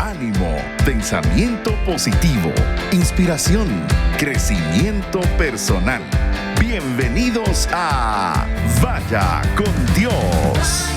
ánimo, pensamiento positivo, inspiración, crecimiento personal. Bienvenidos a Vaya con Dios.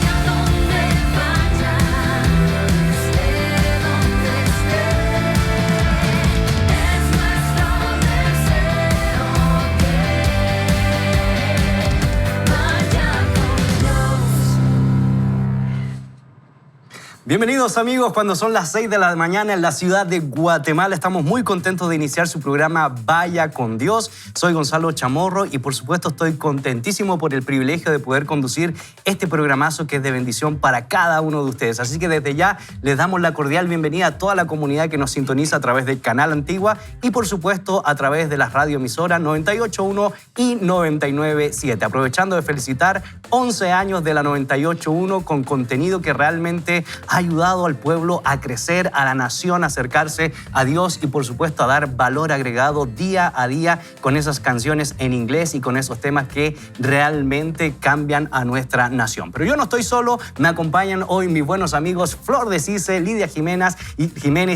Bienvenidos amigos, cuando son las 6 de la mañana en la ciudad de Guatemala. Estamos muy contentos de iniciar su programa Vaya con Dios. Soy Gonzalo Chamorro y por supuesto estoy contentísimo por el privilegio de poder conducir este programazo que es de bendición para cada uno de ustedes. Así que desde ya les damos la cordial bienvenida a toda la comunidad que nos sintoniza a través del Canal Antigua y por supuesto a través de las radioemisoras 98.1 y 99.7. Aprovechando de felicitar 11 años de la 98.1 con contenido que realmente ha ayudado al pueblo a crecer, a la nación a acercarse a Dios y por supuesto a dar valor agregado día a día con esas canciones en inglés y con esos temas que realmente cambian a nuestra nación. Pero yo no estoy solo, me acompañan hoy mis buenos amigos Flor de Cice, Lidia Jiménez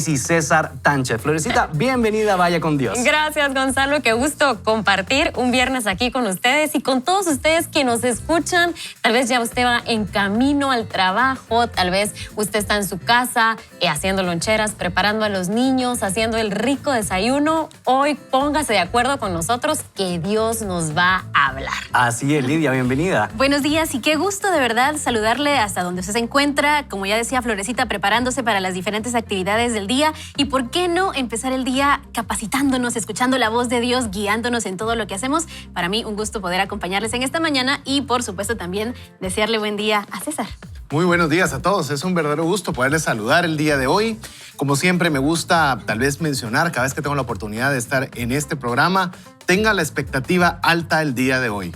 y César Tánchez. Florecita, bienvenida a Vaya con Dios. Gracias Gonzalo, qué gusto compartir un viernes aquí con ustedes y con todos ustedes que nos escuchan. Tal vez ya usted va en camino al trabajo, tal vez usted está en su casa haciendo loncheras, preparando a los niños, haciendo el rico desayuno. Hoy póngase de acuerdo con nosotros que Dios nos va a hablar. Así es, Lidia, bienvenida. Buenos días y qué gusto de verdad saludarle hasta donde usted se encuentra. Como ya decía Florecita, preparándose para las diferentes actividades del día. Y por qué no empezar el día capacitándonos, escuchando la voz de Dios, guiándonos en todo lo que hacemos. Para mí un gusto poder acompañarles en esta mañana y por supuesto también desearle buen día a César. Muy buenos días a todos. Es un verdadero gusto poderles saludar el día de hoy. Como siempre, me gusta tal vez mencionar cada vez que tengo la oportunidad de estar en este programa, tenga la expectativa alta el día de hoy.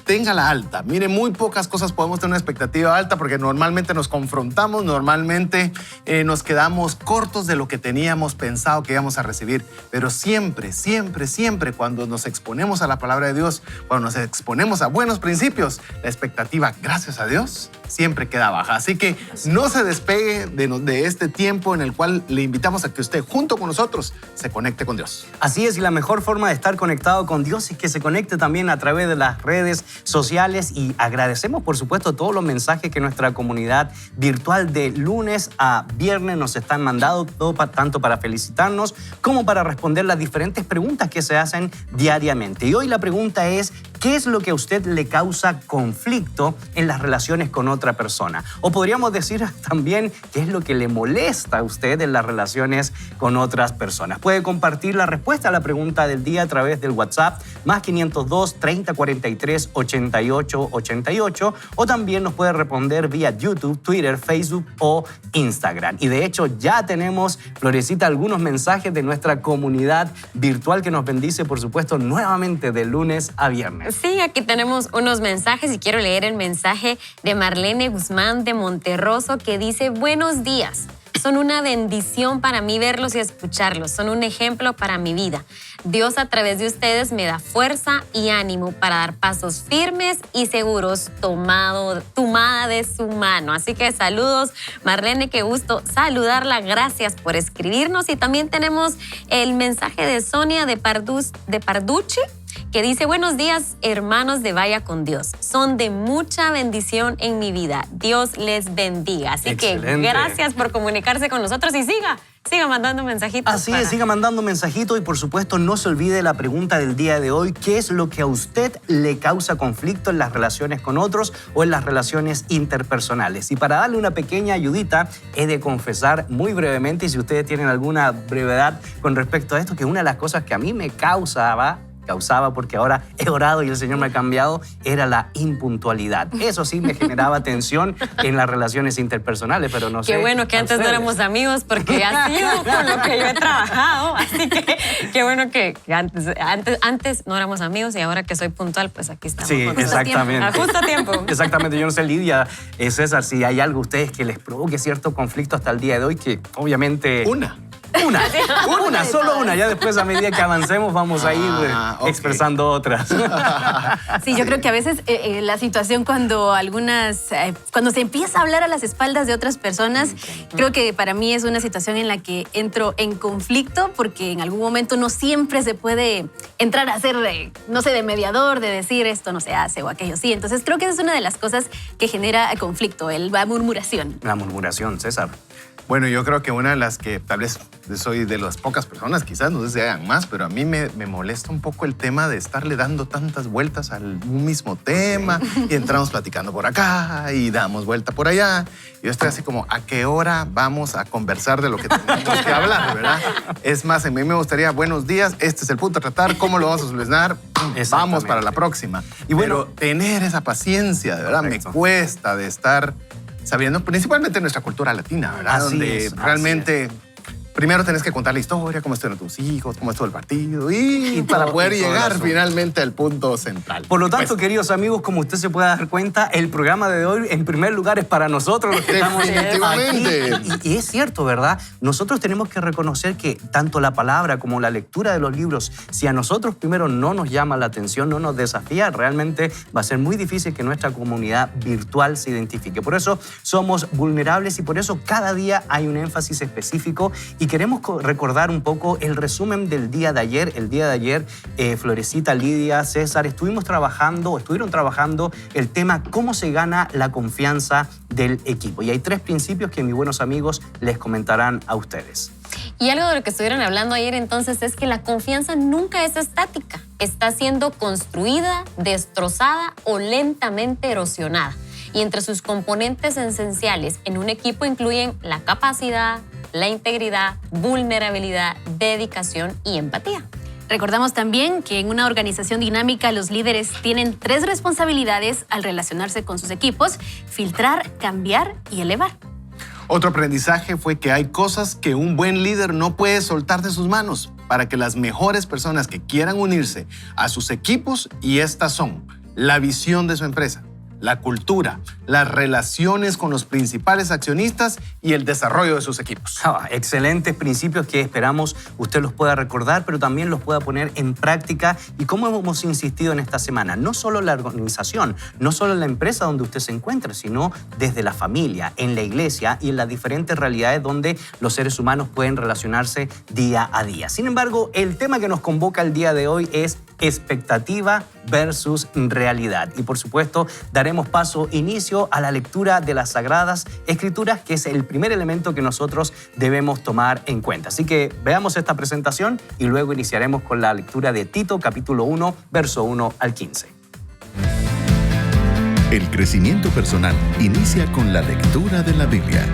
Téngala alta. Mire, muy pocas cosas podemos tener una expectativa alta porque normalmente nos confrontamos, normalmente nos quedamos cortos de lo que teníamos pensado que íbamos a recibir. Pero siempre, siempre, siempre cuando nos exponemos a la palabra de Dios, cuando nos exponemos a buenos principios, la expectativa, gracias a Dios, siempre queda baja. Así que no se despegue de este tiempo en el cual le invitamos a que usted junto con nosotros se conecte con Dios. Así es, y la mejor forma de estar conectado con Dios es que se conecte también a través de las redes sociales y agradecemos por supuesto todos los mensajes que nuestra comunidad virtual de lunes a viernes nos están mandando, tanto para felicitarnos como para responder las diferentes preguntas que se hacen diariamente. Y hoy la pregunta es, ¿qué es lo que a usted le causa conflicto en las relaciones con otra persona? O podríamos decir también, ¿qué es lo que le molesta a usted en las relaciones con otras personas? Puede compartir la respuesta a la pregunta del día a través del WhatsApp, más 502 30 43 88 88, o también nos puede responder vía YouTube, Twitter, Facebook o Instagram. Y de hecho ya tenemos, Florecita, algunos mensajes de nuestra comunidad virtual que nos bendice, por supuesto, nuevamente de lunes a viernes. Sí, aquí tenemos unos mensajes y quiero leer el mensaje de Marlene Guzmán de Monterroso que dice: buenos días. Son una bendición para mí verlos y escucharlos. Son un ejemplo para mi vida. Dios a través de ustedes me da fuerza y ánimo para dar pasos firmes y seguros tomada de su mano. Así que saludos, Marlene, qué gusto saludarla. Gracias por escribirnos. Y también tenemos el mensaje de Sonia de Parducci, que dice: buenos días, hermanos de Vaya con Dios. Son de mucha bendición en mi vida. Dios les bendiga. Así Excelente. Que gracias por comunicarse con nosotros y siga mandando mensajitos. Así es, siga mandando mensajitos y por supuesto no se olvide la pregunta del día de hoy: ¿qué es lo que a usted le causa conflicto en las relaciones con otros o en las relaciones interpersonales? Y para darle una pequeña ayudita, he de confesar muy brevemente, y si ustedes tienen alguna brevedad con respecto a esto, que una de las cosas que a mí me causaba, porque ahora he orado y el Señor me ha cambiado, era la impuntualidad. Eso sí me generaba tensión en las relaciones interpersonales, pero no sé. Qué bueno que antes no éramos amigos, porque ha sido con lo que yo he trabajado. Así que qué bueno que antes no éramos amigos y ahora que soy puntual, pues aquí estamos. Sí, exactamente. A justo tiempo. Exactamente. Yo no sé, Lidia, César, si hay algo a ustedes que les provoque cierto conflicto hasta el día de hoy, que obviamente... Una, solo una. Ya después, a medida que avancemos, vamos a ir ok. expresando otras. Sí, yo creo que a veces la situación cuando cuando se empieza a hablar a las espaldas de otras personas, creo que para mí es una situación en la que entro en conflicto porque en algún momento no siempre se puede entrar a ser, no sé, de mediador, de decir esto no se hace o aquello sí. Entonces creo que esa es una de las cosas que genera conflicto, la murmuración. La murmuración, César. Bueno, yo creo que una de las que tal vez soy de las pocas personas, quizás, no sé si hagan más, pero a mí me molesta un poco el tema de estarle dando tantas vueltas al mismo tema y entramos platicando por acá y damos vuelta por allá. Yo estoy así como, ¿a qué hora vamos a conversar de lo que tenemos que hablar, verdad? Es más, a mí me gustaría, buenos días, este es el punto a tratar, ¿cómo lo vamos a solucionar? Vamos para la próxima. Y bueno, pero tener esa paciencia, de verdad, correcto. me cuesta de estar sabiendo, principalmente nuestra cultura latina, ¿verdad? Así Donde es, realmente primero tenés que contar la historia, cómo estuvieron tus hijos, cómo estuvo el partido y para todo- poder y todo el llegar asunto. finalmente al punto central. Por lo tanto, Pues, queridos amigos, como usted se puede dar cuenta, el programa de hoy, en primer lugar, es para nosotros los que estamos Definitivamente. aquí. Y es cierto, ¿verdad? Nosotros tenemos que reconocer que tanto la palabra como la lectura de los libros, si a nosotros primero no nos llama la atención, no nos desafía, realmente va a ser muy difícil que nuestra comunidad virtual se identifique. Por eso somos vulnerables y por eso cada día hay un énfasis específico y queremos recordar un poco el resumen del día de ayer. El día de ayer, Florecita, Lidia, César, estuvieron trabajando el tema cómo se gana la confianza del equipo. Y hay 3 principios que mis buenos amigos les comentarán a ustedes. Y algo de lo que estuvieron hablando ayer entonces es que la confianza nunca es estática. Está siendo construida, destrozada o lentamente erosionada. Y entre sus componentes esenciales en un equipo incluyen la capacidad, la integridad, vulnerabilidad, dedicación y empatía. Recordamos también que en una organización dinámica los líderes tienen 3 responsabilidades al relacionarse con sus equipos: filtrar, cambiar y elevar. Otro aprendizaje fue que hay cosas que un buen líder no puede soltar de sus manos para que las mejores personas que quieran unirse a sus equipos, y estas son la visión de su empresa, la cultura, las relaciones con los principales accionistas y el desarrollo de sus equipos. Excelentes principios que esperamos usted los pueda recordar, pero también los pueda poner en práctica. Y como hemos insistido en esta semana, no solo la organización, no solo la empresa donde usted se encuentra, sino desde la familia, en la iglesia y en las diferentes realidades donde los seres humanos pueden relacionarse día a día. Sin embargo, el tema que nos convoca el día de hoy es expectativa versus realidad. Y por supuesto, daremos inicio a la lectura de las Sagradas Escrituras, que es el primer elemento que nosotros debemos tomar en cuenta. Así que veamos esta presentación y luego iniciaremos con la lectura de Tito, capítulo 1, verso 1 al 15. El crecimiento personal inicia con la lectura de la Biblia.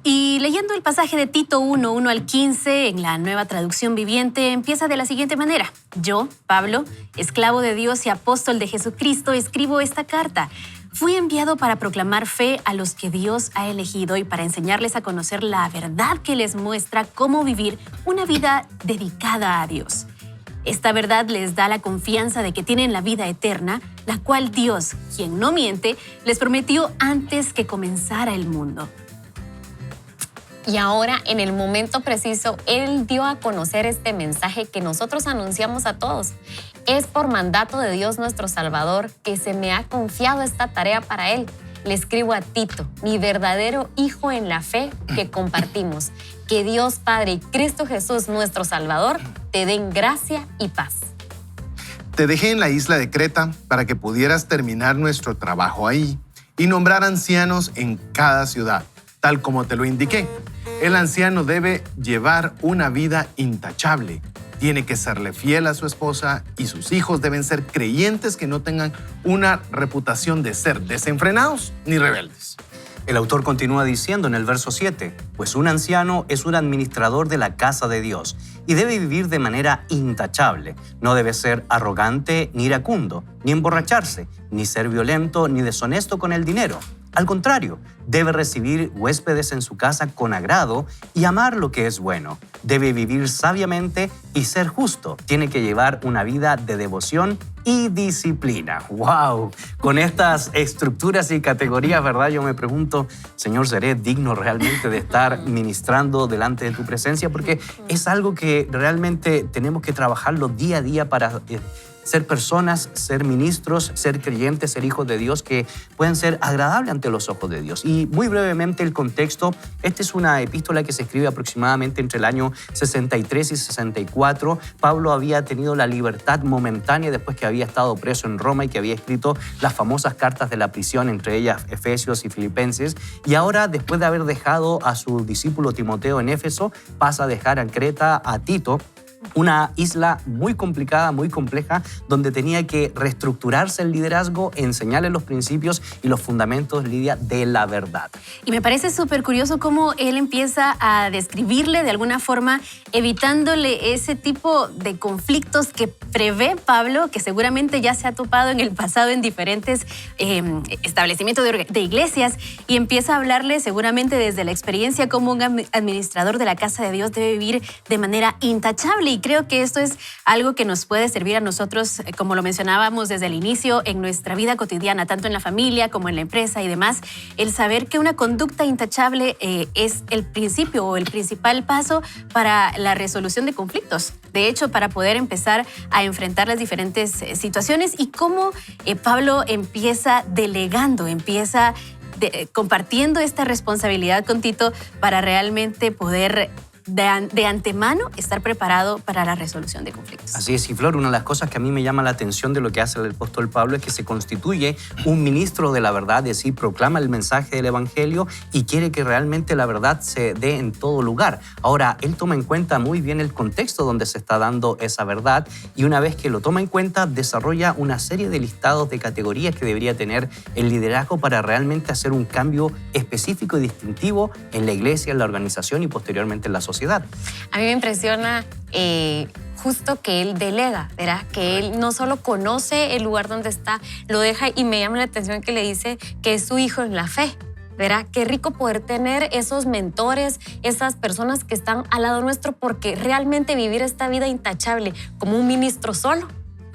Y leyendo el pasaje de Tito 1, 1 al 15, en la Nueva Traducción Viviente, empieza de la siguiente manera. Yo, Pablo, esclavo de Dios y apóstol de Jesucristo, escribo esta carta. Fui enviado para proclamar fe a los que Dios ha elegido y para enseñarles a conocer la verdad que les muestra cómo vivir una vida dedicada a Dios. Esta verdad les da la confianza de que tienen la vida eterna, la cual Dios, quien no miente, les prometió antes que comenzara el mundo. Y ahora, en el momento preciso, Él dio a conocer este mensaje que nosotros anunciamos a todos. Es por mandato de Dios nuestro Salvador que se me ha confiado esta tarea para Él. Le escribo a Tito, mi verdadero hijo en la fe que compartimos. Que Dios Padre y Cristo Jesús, nuestro Salvador, te den gracia y paz. Te dejé en la isla de Creta para que pudieras terminar nuestro trabajo ahí y nombrar ancianos en cada ciudad, tal como te lo indiqué. El anciano debe llevar una vida intachable. Tiene que serle fiel a su esposa y sus hijos deben ser creyentes que no tengan una reputación de ser desenfrenados ni rebeldes. El autor continúa diciendo en el verso 7, pues un anciano es un administrador de la casa de Dios y debe vivir de manera intachable. No debe ser arrogante ni iracundo, ni emborracharse, ni ser violento ni deshonesto con el dinero. Al contrario, debe recibir huéspedes en su casa con agrado y amar lo que es bueno. Debe vivir sabiamente y ser justo. Tiene que llevar una vida de devoción y disciplina. ¡Wow! Con estas estructuras y categorías, ¿verdad? Yo me pregunto, Señor, ¿seré digno realmente de estar ministrando delante de tu presencia? Porque es algo que realmente tenemos que trabajarlo día a día para ser personas, ser ministros, ser creyentes, ser hijos de Dios que pueden ser agradables ante los ojos de Dios. Y muy brevemente el contexto, esta es una epístola que se escribe aproximadamente entre el año 63 y 64. Pablo había tenido la libertad momentánea después que había estado preso en Roma y que había escrito las famosas cartas de la prisión, entre ellas Efesios y Filipenses. Y ahora, después de haber dejado a su discípulo Timoteo en Éfeso, pasa a dejar en Creta a Tito, una isla muy complicada, muy compleja, donde tenía que reestructurarse el liderazgo, enseñarle los principios y los fundamentos, Lidia, de la verdad. Y me parece súper curioso cómo él empieza a describirle de alguna forma, evitándole ese tipo de conflictos que prevé Pablo, que seguramente ya se ha topado en el pasado en diferentes establecimientos de iglesias, y empieza a hablarle seguramente desde la experiencia como un administrador de la casa de Dios debe vivir de manera intachable. Y creo que esto es algo que nos puede servir a nosotros, como lo mencionábamos desde el inicio, en nuestra vida cotidiana, tanto en la familia como en la empresa y demás, el saber que una conducta intachable es el principio o el principal paso para la resolución de conflictos. De hecho, para poder empezar a enfrentar las diferentes situaciones y cómo Pablo empieza delegando, compartiendo esta responsabilidad con Tito para realmente poder de antemano estar preparado para la resolución de conflictos. Así es, y Flor, una de las cosas que a mí me llama la atención de lo que hace el apóstol Pablo es que se constituye un ministro de la verdad, es decir, proclama el mensaje del evangelio y quiere que realmente la verdad se dé en todo lugar. Ahora, él toma en cuenta muy bien el contexto donde se está dando esa verdad y una vez que lo toma en cuenta, desarrolla una serie de listados de categorías que debería tener el liderazgo para realmente hacer un cambio específico y distintivo en la iglesia, en la organización y posteriormente en la sociedad. A mí me impresiona justo que él delega, ¿verdad? Que él no solo conoce el lugar donde está, lo deja y me llama la atención que le dice que es su hijo en la fe. ¿Verdad? Qué rico poder tener esos mentores, esas personas que están al lado nuestro, porque realmente vivir esta vida intachable como un ministro solo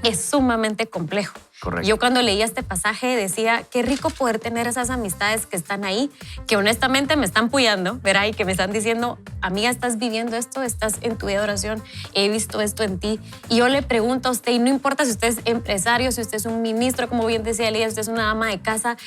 es sumamente complejo. Correcto. Yo cuando leía este pasaje decía, qué rico poder tener esas amistades que están ahí, que honestamente me están apoyando, ¿verdad? Y que me están diciendo, amiga, estás viviendo esto, estás en tu vida de oración, he visto esto en ti. Y yo le pregunto a usted, y no importa si usted es empresario, si usted es un ministro, como bien decía Elías, usted es una ama de casa,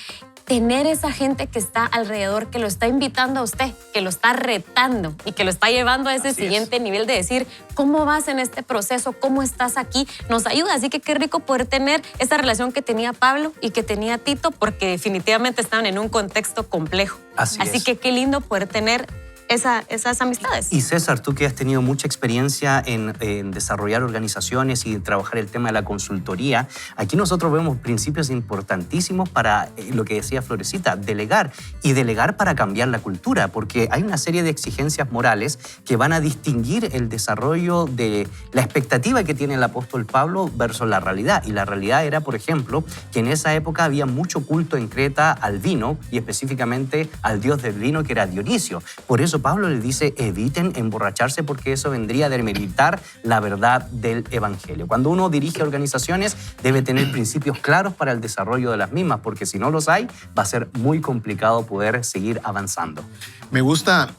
tener esa gente que está alrededor, que lo está invitando a usted, que lo está retando y que lo está llevando a ese siguiente nivel de decir, ¿cómo vas en este proceso? ¿Cómo estás aquí? Nos ayuda. Así que qué rico poder tener esa relación que tenía Pablo y que tenía Tito, porque definitivamente estaban en un contexto complejo. Así que qué lindo poder tener esas amistades. Y César, tú que has tenido mucha experiencia en desarrollar organizaciones y trabajar el tema de la consultoría, aquí nosotros vemos principios importantísimos para lo que decía Florecita, delegar y delegar para cambiar la cultura, porque hay una serie de exigencias morales que van a distinguir el desarrollo de la expectativa que tiene el apóstol Pablo versus la realidad. Y la realidad era, por ejemplo, que en esa época había mucho culto en Creta al vino y específicamente al dios del vino que era Dionisio. Por eso Pablo le dice, eviten emborracharse porque eso vendría a demeritar la verdad del evangelio. Cuando uno dirige organizaciones, debe tener principios claros para el desarrollo de las mismas, porque si no los hay, va a ser muy complicado poder seguir avanzando. Me gusta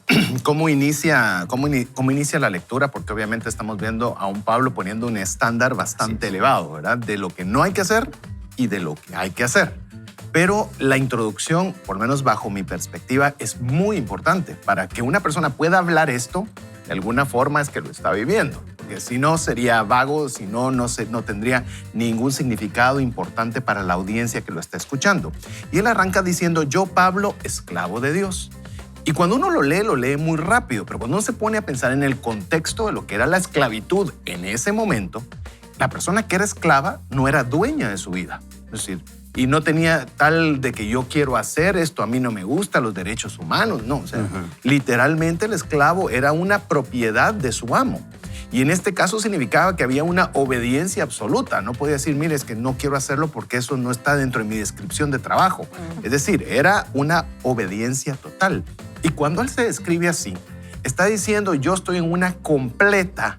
cómo inicia la lectura, porque obviamente estamos viendo a un Pablo poniendo un estándar bastante elevado, ¿verdad? De lo que no hay que hacer y de lo que hay que hacer. Pero la introducción, por lo menos bajo mi perspectiva, es muy importante. Para que una persona pueda hablar esto, de alguna forma es que lo está viviendo. Porque si no, sería vago, si no, no tendría ningún significado importante para la audiencia que lo está escuchando. Y él arranca diciendo, yo, Pablo, esclavo de Dios. Y cuando uno lo lee muy rápido. Pero cuando uno se pone a pensar en el contexto de lo que era la esclavitud en ese momento, la persona que era esclava no era dueña de su vida. Es decir, y no tenía tal de que yo quiero hacer esto, a mí no me gusta, los derechos humanos, no. O sea, literalmente el esclavo era una propiedad de su amo. Y en este caso significaba que había una obediencia absoluta. No podía decir, mire, es que no quiero hacerlo porque eso no está dentro de mi descripción de trabajo. Es decir, era una obediencia total. Y cuando él se describe así, está diciendo, yo estoy en una completa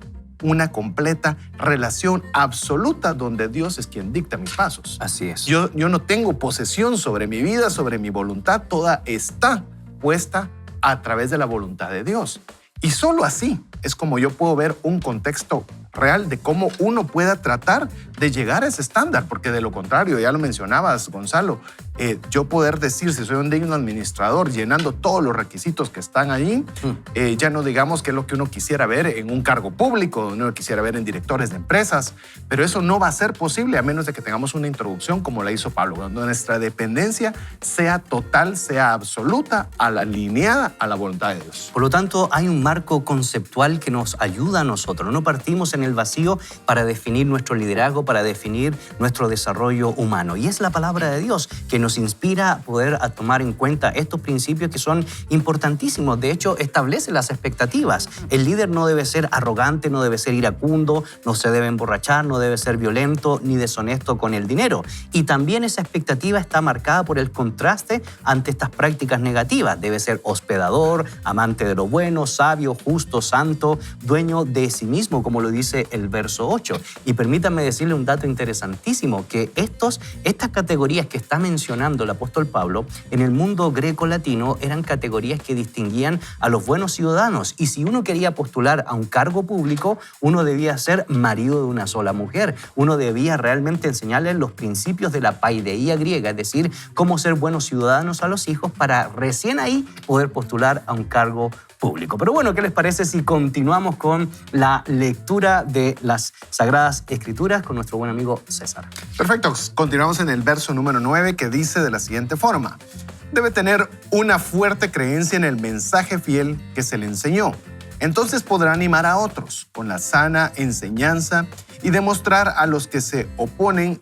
relación absoluta donde Dios es quien dicta mis pasos. Así es. Yo no tengo posesión sobre mi vida, sobre mi voluntad. Toda está puesta a través de la voluntad de Dios. Y solo así es como yo puedo ver un contexto real de cómo uno pueda tratar de llegar a ese estándar, porque de lo contrario, ya lo mencionabas, Gonzalo, yo poder decir si soy un digno administrador llenando todos los requisitos que están ahí, ya no digamos que es lo que uno quisiera ver en un cargo público, uno quisiera ver en directores de empresas, pero eso no va a ser posible a menos de que tengamos una introducción como la hizo Pablo, donde nuestra dependencia sea total, sea absoluta, alineada a la voluntad de Dios. Por lo tanto, hay un marco conceptual que nos ayuda a nosotros. No partimos en el vacío para definir nuestro liderazgo, para definir nuestro desarrollo humano. Y es la palabra de Dios que nos inspira a poder tomar en cuenta estos principios que son importantísimos. De hecho, establece las expectativas. El líder no debe ser arrogante, no debe ser iracundo, no se debe emborrachar, no debe ser violento ni deshonesto con el dinero. Y también esa expectativa está marcada por el contraste ante estas prácticas negativas. Debe ser hospedador, amante de lo bueno, sabio, justo, santo, dueño de sí mismo, como lo dice el verso 8. Y permítanme decirle un dato interesantísimo, que estas categorías que está mencionando el apóstol Pablo en el mundo greco-latino eran categorías que distinguían a los buenos ciudadanos. Y si uno quería postular a un cargo público, uno debía ser marido de una sola mujer. Uno debía realmente enseñarles los principios de la paideía griega, es decir, cómo ser buenos ciudadanos a los hijos para recién ahí poder postular a un cargo público. Pero bueno, ¿qué les parece si continuamos con la lectura de las Sagradas Escrituras con nuestro buen amigo César? Perfecto. Continuamos en el verso número 9 que dice de la siguiente forma. Debe tener una fuerte creencia en el mensaje fiel que se le enseñó. Entonces podrá animar a otros con la sana enseñanza y demostrar a los que se oponen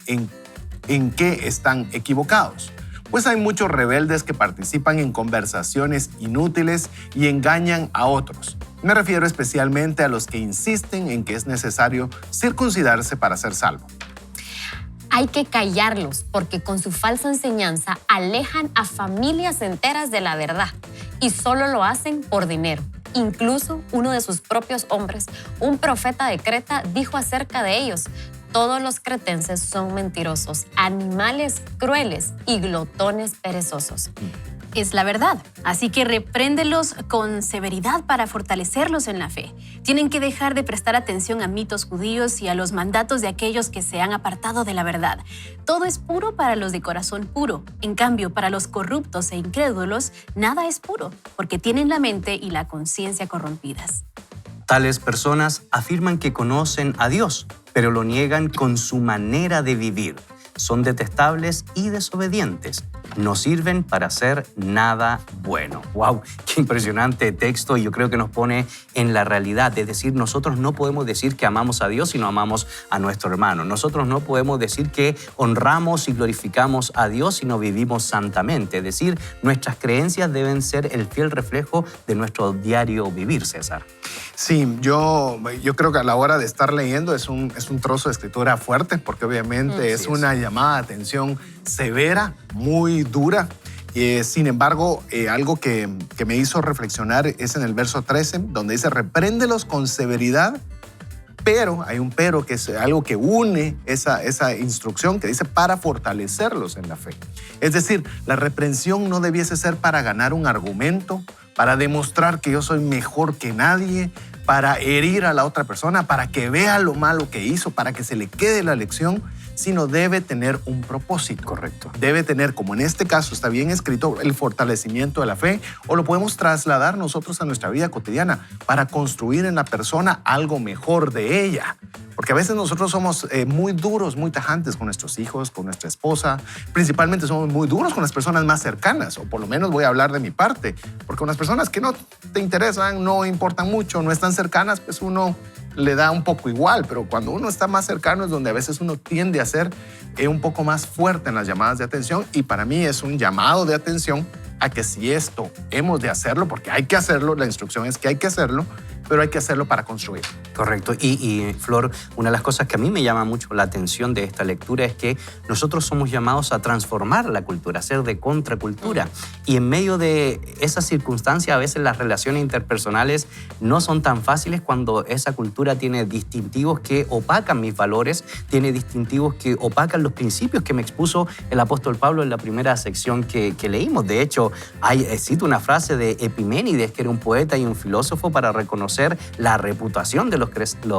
en que están equivocados. Pues hay muchos rebeldes que participan en conversaciones inútiles y engañan a otros. Me refiero especialmente a los que insisten en que es necesario circuncidarse para ser salvo. Hay que callarlos porque con su falsa enseñanza alejan a familias enteras de la verdad y solo lo hacen por dinero. Incluso uno de sus propios hombres, un profeta de Creta, dijo acerca de ellos: todos los cretenses son mentirosos, animales crueles y glotones perezosos. Es la verdad, así que repréndelos con severidad para fortalecerlos en la fe. Tienen que dejar de prestar atención a mitos judíos y a los mandatos de aquellos que se han apartado de la verdad. Todo es puro para los de corazón puro. En cambio, para los corruptos e incrédulos, nada es puro, porque tienen la mente y la conciencia corrompidas. Tales personas afirman que conocen a Dios, pero lo niegan con su manera de vivir. Son detestables y desobedientes. No sirven para hacer nada bueno. ¡Wow! ¡Qué impresionante texto! Y yo creo que nos pone en la realidad. Es decir, nosotros no podemos decir que amamos a Dios si no amamos a nuestro hermano. Nosotros no podemos decir que honramos y glorificamos a Dios si no vivimos santamente. Es decir, nuestras creencias deben ser el fiel reflejo de nuestro diario vivir, César. Sí, yo creo que a la hora de estar leyendo es un trozo de escritura fuerte, porque obviamente es una llamada de atención severa, muy dura. Sin embargo, algo que me hizo reflexionar es en el verso 13, donde dice: repréndelos con severidad, pero, hay un pero que es algo que une esa instrucción que dice para fortalecerlos en la fe. Es decir, la reprensión no debiese ser para ganar un argumento, para demostrar que yo soy mejor que nadie, para herir a la otra persona, para que vea lo malo que hizo, para que se le quede la lección, sino debe tener un propósito. Correcto. Debe tener, como en este caso está bien escrito, el fortalecimiento de la fe, o lo podemos trasladar nosotros a nuestra vida cotidiana para construir en la persona algo mejor de ella. Porque a veces nosotros somos muy duros, muy tajantes con nuestros hijos, con nuestra esposa. Principalmente somos muy duros con las personas más cercanas, o por lo menos voy a hablar de mi parte. Porque con las personas que no te interesan, no importan mucho, no están cercanas, pues uno le da un poco igual. Pero cuando uno está más cercano es donde a veces uno tiende a ser un poco más fuerte en las llamadas de atención. Y para mí es un llamado de atención a que si esto hemos de hacerlo, porque hay que hacerlo, la instrucción es que hay que hacerlo, pero hay que hacerlo para construir. Correcto. Y Flor, una de las cosas que a mí me llama mucho la atención de esta lectura es que nosotros somos llamados a transformar la cultura, a ser de contracultura. Y en medio de esas circunstancias, a veces las relaciones interpersonales no son tan fáciles cuando esa cultura tiene distintivos que opacan mis valores, tiene distintivos que opacan los principios que me expuso el apóstol Pablo en la primera sección que leímos. De hecho, cito una frase de Epiménides, que era un poeta y un filósofo, para reconocer la reputación de los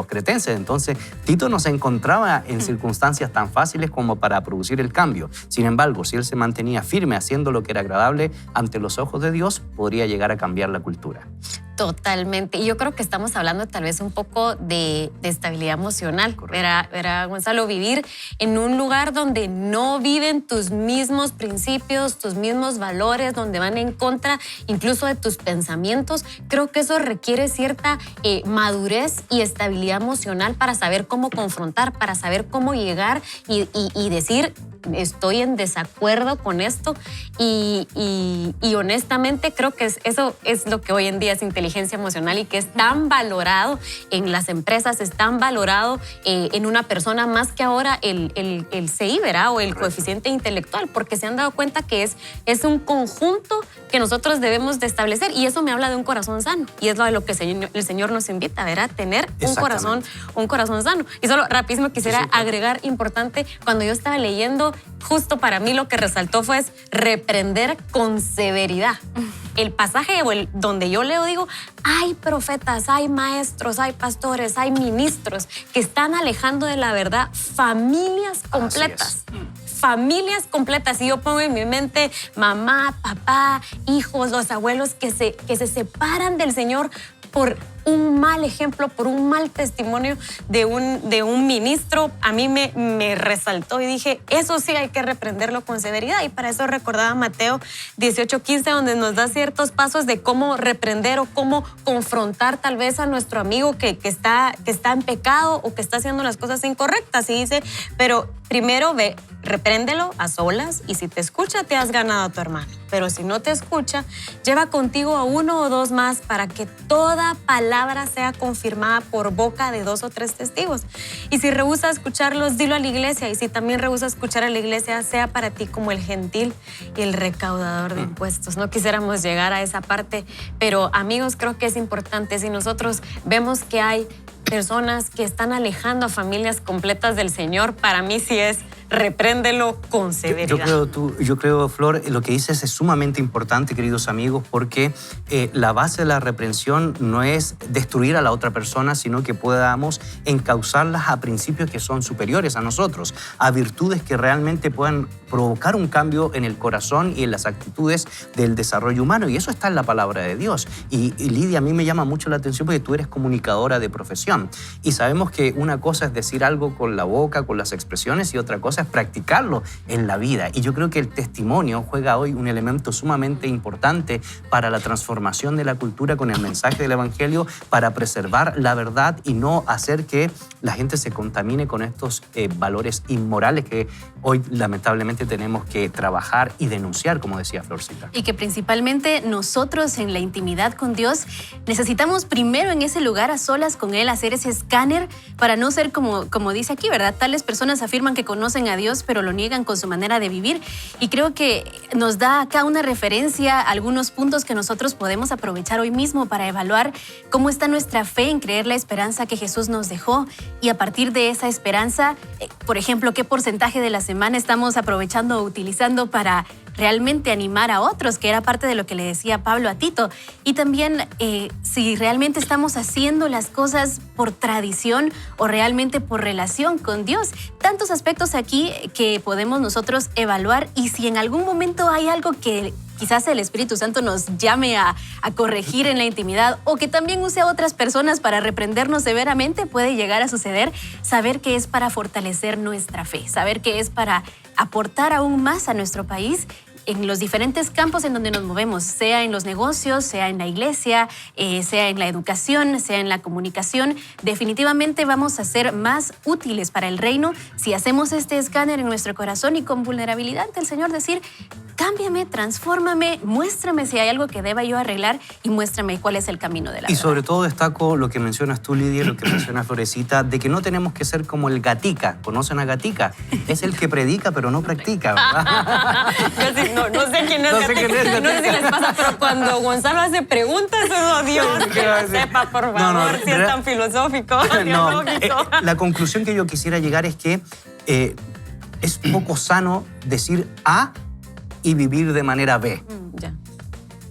cretenses. Entonces, Tito no se encontraba en circunstancias tan fáciles como para producir el cambio. Sin embargo, si él se mantenía firme haciendo lo que era agradable ante los ojos de Dios, podría llegar a cambiar la cultura. Totalmente. Y yo creo que estamos hablando tal vez un poco de estabilidad emocional. Era, Gonzalo, vivir en un lugar donde no viven tus mismos principios, tus mismos valores, donde van en contra incluso de tus pensamientos. Creo que eso requiere cierta madurez y estabilidad emocional para saber cómo confrontar, para saber cómo llegar y decir, estoy en desacuerdo con esto y honestamente creo que eso es lo que hoy en día es inteligencia emocional y que es tan valorado en las empresas, es tan valorado en una persona más que ahora el CI, ¿verdad? O el coeficiente intelectual, porque se han dado cuenta que es un conjunto que nosotros debemos de establecer y eso me habla de un corazón sano y es lo que el Señor nos invita, ¿verdad? Tener un corazón sano. Y solo rapidísimo quisiera agregar importante, cuando yo estaba leyendo, justo para mí lo que resaltó fue reprender con severidad. El pasaje donde yo leo digo, hay profetas, hay maestros, hay pastores, hay ministros que están alejando de la verdad familias completas. Familias completas. Y yo pongo en mi mente mamá, papá, hijos, los abuelos que se separan del Señor por un mal ejemplo, por un mal testimonio de un ministro. A mí me resaltó y dije, eso sí hay que reprenderlo con severidad. Y para eso recordaba Mateo 18:15, donde nos da ciertos pasos de cómo reprender o cómo confrontar tal vez a nuestro amigo que está en pecado o que está haciendo las cosas incorrectas. Y dice, pero primero repréndelo a solas y si te escucha, te has ganado a tu hermano. Pero si no te escucha, lleva contigo a 1 o 2 más para que toda palabra sea confirmada por boca de 2 o 3 testigos. Y si rehúsa escucharlos, dilo a la iglesia. Y si también rehúsa escuchar a la iglesia, sea para ti como el gentil y el recaudador de impuestos. No quisiéramos llegar a esa parte, pero amigos, creo que es importante. Si nosotros vemos que hay personas que están alejando a familias completas del Señor, para mí sí es repréndelo con severidad. Yo creo, Flor, lo que dices es sumamente importante, queridos amigos, porque la base de la reprensión no es destruir a la otra persona, sino que podamos encauzarlas a principios que son superiores a nosotros, a virtudes que realmente puedan provocar un cambio en el corazón y en las actitudes del desarrollo humano. Y eso está en la palabra de Dios. Y Lidia, a mí me llama mucho la atención porque tú eres comunicadora de profesión. Y sabemos que una cosa es decir algo con la boca, con las expresiones, y otra cosa es practicarlo en la vida. Y yo creo que el testimonio juega hoy un elemento sumamente importante para la transformación de la cultura con el mensaje del Evangelio, para preservar la verdad y no hacer que la gente se contamine con estos valores inmorales que hoy lamentablemente tenemos que trabajar y denunciar, como decía Florcita. Y que principalmente nosotros en la intimidad con Dios necesitamos primero en ese lugar a solas con Él hacer ese escáner para no ser como dice aquí, ¿verdad? Tales personas afirman que conocen a Dios pero lo niegan con su manera de vivir, y creo que nos da acá una referencia a algunos puntos que nosotros podemos aprovechar hoy mismo para evaluar cómo está nuestra fe en creer la esperanza que Jesús nos dejó, y a partir de esa esperanza, por ejemplo, qué porcentaje de la semana estamos aprovechando o utilizando para realmente animar a otros, que era parte de lo que le decía Pablo a Tito. Y también si realmente estamos haciendo las cosas por tradición o realmente por relación con Dios. Tantos aspectos aquí que podemos nosotros evaluar, y si en algún momento hay algo que quizás el Espíritu Santo nos llame a corregir en la intimidad, o que también use a otras personas para reprendernos severamente, puede llegar a suceder. Saber que es para fortalecer nuestra fe, saber que es para aportar aún más a nuestro país, en los diferentes campos en donde nos movemos, sea en los negocios, sea en la iglesia, sea en la educación, sea en la comunicación. Definitivamente vamos a ser más útiles para el reino si hacemos este escáner en nuestro corazón y con vulnerabilidad ante el Señor decir, cámbiame, transfórmame, muéstrame si hay algo que deba yo arreglar y muéstrame cuál es el camino de la Y verdad. sobre todo destaco lo que mencionas tú, Lidia, lo que menciona Florecita, de que no tenemos que ser como el Gatica. ¿Conocen a Gatica? Es el que predica pero no practica, ¿verdad? No sé quién es. No sé quién es. No sé si les pasa, pero cuando Gonzalo hace preguntas, oh Dios, que lo sepa, por favor, si es tan filosófico, No, teológico. la conclusión que yo quisiera llegar es que es poco sano decir A y vivir de manera B. Ya.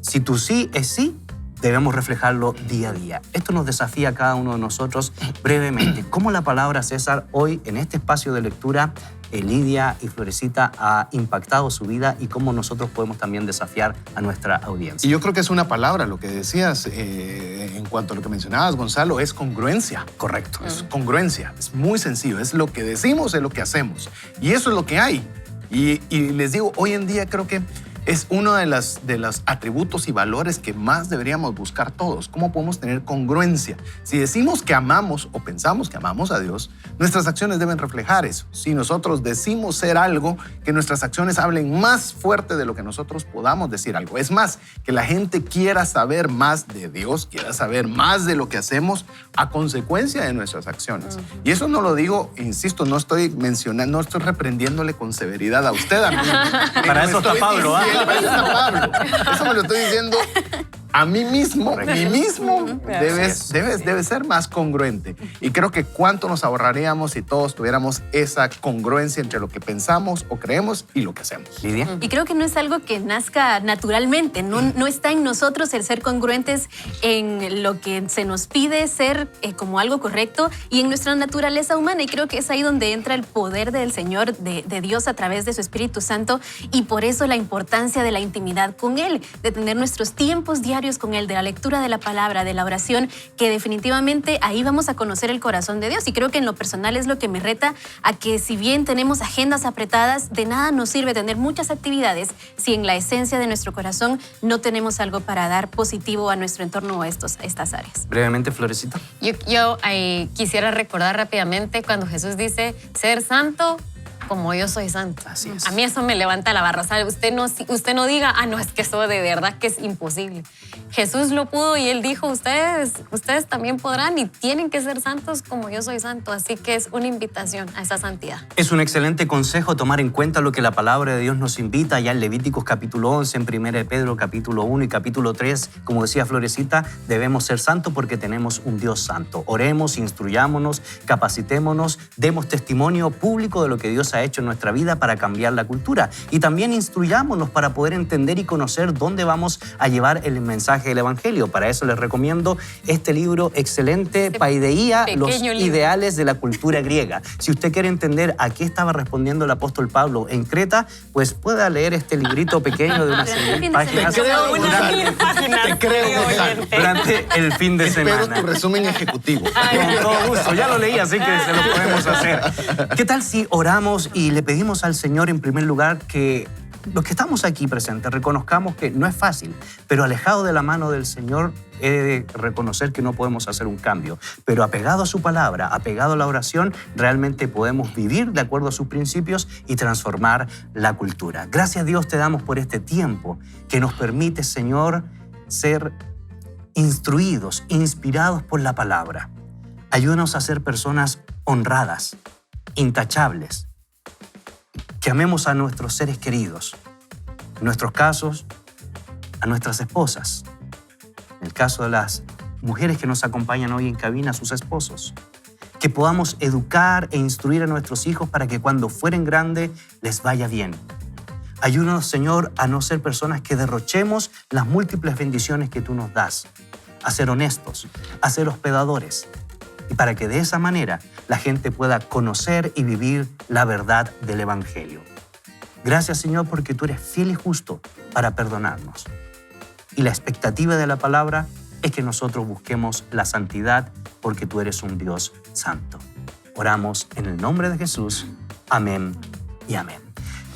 Si tu sí es sí, debemos reflejarlo día a día. Esto nos desafía a cada uno de nosotros brevemente. ¿Cómo la palabra, César, hoy en este espacio de lectura, Lidia y Florecita ha impactado su vida y cómo nosotros podemos también desafiar a nuestra audiencia? Y yo creo que es una palabra, lo que decías en cuanto a lo que mencionabas, Gonzalo, es congruencia. Correcto. Es congruencia, es muy sencillo, es lo que decimos, es lo que hacemos. Y eso es lo que hay. Y les digo, hoy en día creo que es uno de los atributos y valores que más deberíamos buscar todos. ¿Cómo podemos tener congruencia? Si decimos que amamos o pensamos que amamos a Dios, nuestras acciones deben reflejar eso. Si nosotros decimos ser algo, que nuestras acciones hablen más fuerte de lo que nosotros podamos decir algo. Es más, que la gente quiera saber más de Dios, quiera saber más de lo que hacemos a consecuencia de nuestras acciones. Y eso no lo digo, insisto, no estoy mencionando, no estoy reprendiéndole con severidad a usted, amigo. Para eso está Pablo, ¿ah? Para eso está Pablo. Eso me lo estoy diciendo a mí mismo. Mí mismo debe ser más congruente. Y creo que cuánto nos ahorraríamos si todos tuviéramos esa congruencia entre lo que pensamos o creemos y lo que hacemos. Lidia. Y creo que no es algo que nazca naturalmente, no está en nosotros el ser congruentes en lo que se nos pide ser como algo correcto y en nuestra naturaleza humana. Y creo que es ahí donde entra el poder del Señor, de Dios a través de su Espíritu Santo, y por eso la importancia de la intimidad con Él, de tener nuestros tiempos diarios con Él, de la lectura de la palabra, de la oración, que definitivamente ahí vamos a conocer el corazón de Dios. Y creo que en lo personal es lo que me reta a que, si bien tenemos agendas apretadas, de nada nos sirve tener muchas actividades si en la esencia de nuestro corazón no tenemos algo para dar positivo a nuestro entorno o a estas áreas. Brevemente, Florecita. Yo quisiera recordar rápidamente cuando Jesús dice, ser santo como yo soy santo. Así es. A mí eso me levanta la barra. O sea, usted no diga, no, es que eso de verdad que es imposible. Jesús lo pudo y Él dijo, ustedes también podrán y tienen que ser santos como yo soy santo. Así que es una invitación a esa santidad. Es un excelente consejo tomar en cuenta lo que la palabra de Dios nos invita ya en Levíticos capítulo 11, en 1 Pedro capítulo 1 y capítulo 3. Como decía Florecita, debemos ser santos porque tenemos un Dios santo. Oremos, instruyámonos, capacitémonos, demos testimonio público de lo que Dios ha hecho en nuestra vida para cambiar la cultura. Y también instruyámonos para poder entender y conocer dónde vamos a llevar el mensaje del Evangelio. Para eso les recomiendo este libro excelente, Paideía, los ideales de la cultura griega. Si usted quiere entender a qué estaba respondiendo el apóstol Pablo en Creta, pues pueda leer este librito pequeño de unas 100 páginas. Te creo, Gonzalo. Durante el fin de semana. Espero tu resumen ejecutivo. Con todo gusto, ya lo leí, así que se lo podemos hacer. ¿Qué tal si oramos y le pedimos al Señor en primer lugar que los que estamos aquí presentes reconozcamos que no es fácil, pero alejado de la mano del Señor he de reconocer que no podemos hacer un cambio, pero apegado a su palabra, apegado a la oración, realmente podemos vivir de acuerdo a sus principios y transformar la cultura. Gracias a Dios te damos por este tiempo que nos permite, Señor, ser instruidos, inspirados por la palabra. Ayúdanos a ser personas honradas, intachables, que amemos a nuestros seres queridos, en nuestros casos, a nuestras esposas, en el caso de las mujeres que nos acompañan hoy en cabina, a sus esposos, que podamos educar e instruir a nuestros hijos para que cuando fueren grandes les vaya bien. Ayúdanos, Señor, a no ser personas que derrochemos las múltiples bendiciones que tú nos das, a ser honestos, a ser hospedadores, y para que de esa manera la gente pueda conocer y vivir la verdad del Evangelio. Gracias, Señor, porque tú eres fiel y justo para perdonarnos. Y la expectativa de la palabra es que nosotros busquemos la santidad porque tú eres un Dios santo. Oramos en el nombre de Jesús. Amén y amén.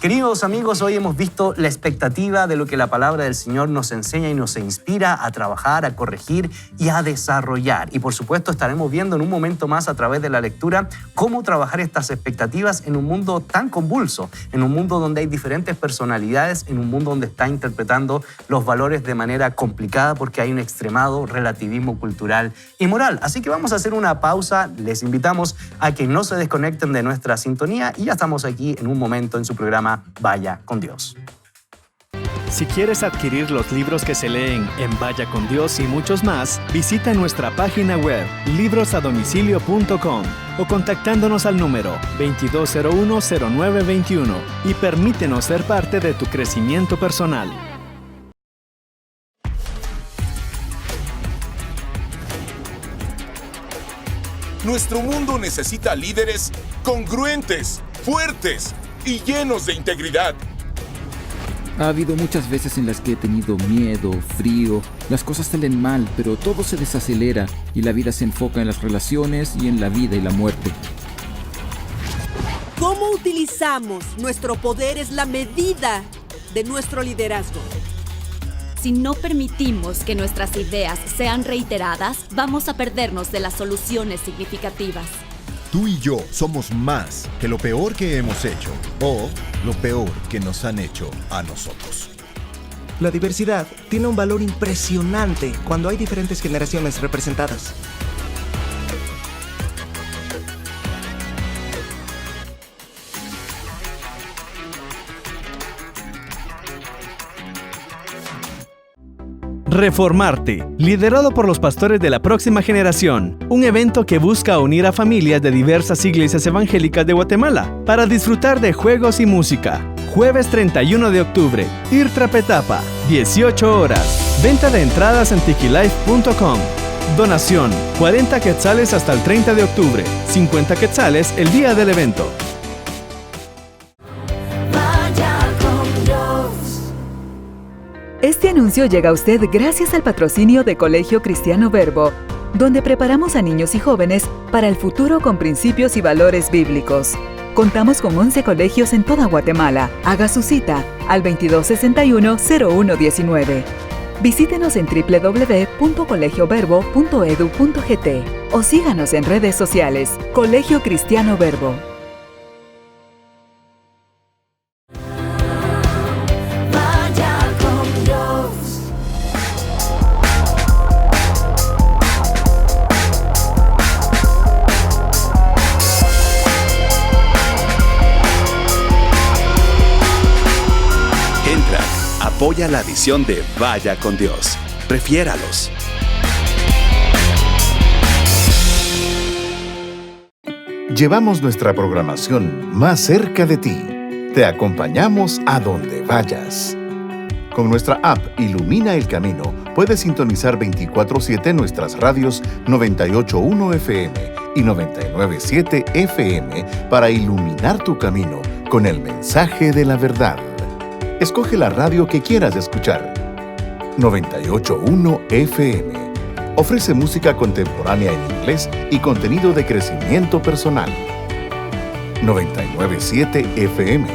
Queridos amigos, hoy hemos visto la expectativa de lo que la palabra del Señor nos enseña y nos inspira a trabajar, a corregir y a desarrollar. Y por supuesto estaremos viendo en un momento más a través de la lectura cómo trabajar estas expectativas en un mundo tan convulso, en un mundo donde hay diferentes personalidades, en un mundo donde está interpretando los valores de manera complicada porque hay un extremado relativismo cultural y moral. Así que vamos a hacer una pausa. Les invitamos a que no se desconecten de nuestra sintonía y ya estamos aquí en un momento en su programa Vaya con Dios. Si quieres adquirir los libros que se leen en Vaya con Dios y muchos más, visita nuestra página web librosadomicilio.com o contactándonos al número 2201-0921 y permítenos ser parte de tu crecimiento personal. Nuestro mundo necesita líderes congruentes, fuertes y llenos de integridad. Ha habido muchas veces en las que he tenido miedo, frío, las cosas salen mal, pero todo se desacelera y la vida se enfoca en las relaciones y en la vida y la muerte. ¿Cómo utilizamos nuestro poder es la medida de nuestro liderazgo? Si no permitimos que nuestras ideas sean reiteradas, vamos a perdernos de las soluciones significativas. Tú y yo somos más que lo peor que hemos hecho o lo peor que nos han hecho a nosotros. La diversidad tiene un valor impresionante cuando hay diferentes generaciones representadas. Reformarte, liderado por los pastores de la próxima generación, un evento que busca unir a familias de diversas iglesias evangélicas de Guatemala para disfrutar de juegos y música. Jueves 31 de octubre, Irtrapetapa, 18 horas. Venta de entradas en tikilife.com. Donación, 40 quetzales hasta el 30 de octubre, 50 quetzales el día del evento. Este anuncio llega a usted gracias al patrocinio de Colegio Cristiano Verbo, donde preparamos a niños y jóvenes para el futuro con principios y valores bíblicos. Contamos con 11 colegios en toda Guatemala. Haga su cita al 2261-0119. Visítenos en www.colegioverbo.edu.gt o síganos en redes sociales. Colegio Cristiano Verbo. Apoya la visión de Vaya con Dios. Refiéralos. Llevamos nuestra programación más cerca de ti. Te acompañamos a donde vayas. Con nuestra app Ilumina el Camino, puedes sintonizar 24/7 nuestras radios 98.1 FM y 99.7 FM para iluminar tu camino con el mensaje de la verdad. Escoge la radio que quieras escuchar. 98.1 FM. Ofrece música contemporánea en inglés y contenido de crecimiento personal. 99.7 FM.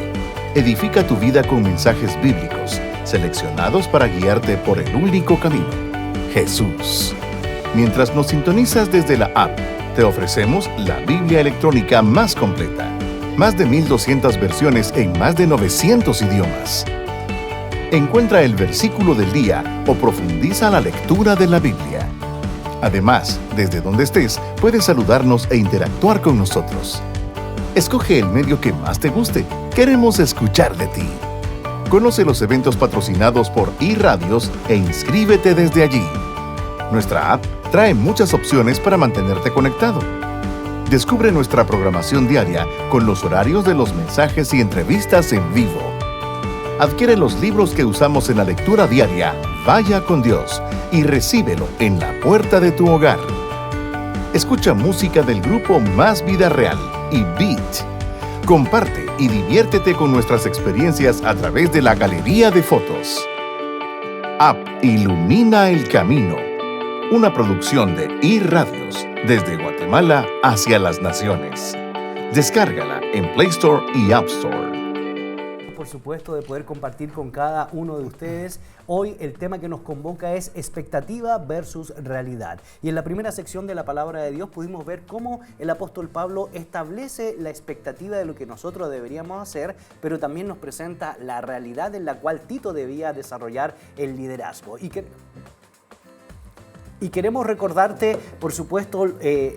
Edifica tu vida con mensajes bíblicos, seleccionados para guiarte por el único camino, Jesús. Mientras nos sintonizas desde la app, te ofrecemos la Biblia electrónica más completa. Más de 1,200 versiones en más de 900 idiomas. Encuentra el versículo del día o profundiza la lectura de la Biblia. Además, desde donde estés, puedes saludarnos e interactuar con nosotros. Escoge el medio que más te guste. Queremos escuchar de ti. Conoce los eventos patrocinados por iRadios e inscríbete desde allí. Nuestra app trae muchas opciones para mantenerte conectado. Descubre nuestra programación diaria con los horarios de los mensajes y entrevistas en vivo. Adquiere los libros que usamos en la lectura diaria, Vaya con Dios, y recíbelo en la puerta de tu hogar. Escucha música del grupo Más Vida Real y Beat. Comparte y diviértete con nuestras experiencias a través de la galería de fotos. App Ilumina el Camino. Una producción de iRadios desde Guatemala hacia las naciones. Descárgala en Play Store y App Store. por supuesto, de poder compartir con cada uno de ustedes. Hoy el tema que nos convoca es expectativa versus realidad. Y en la primera sección de la Palabra de Dios pudimos ver cómo el apóstol Pablo establece la expectativa de lo que nosotros deberíamos hacer, pero también nos presenta la realidad en la cual Tito debía desarrollar el liderazgo. Y queremos recordarte, por supuesto,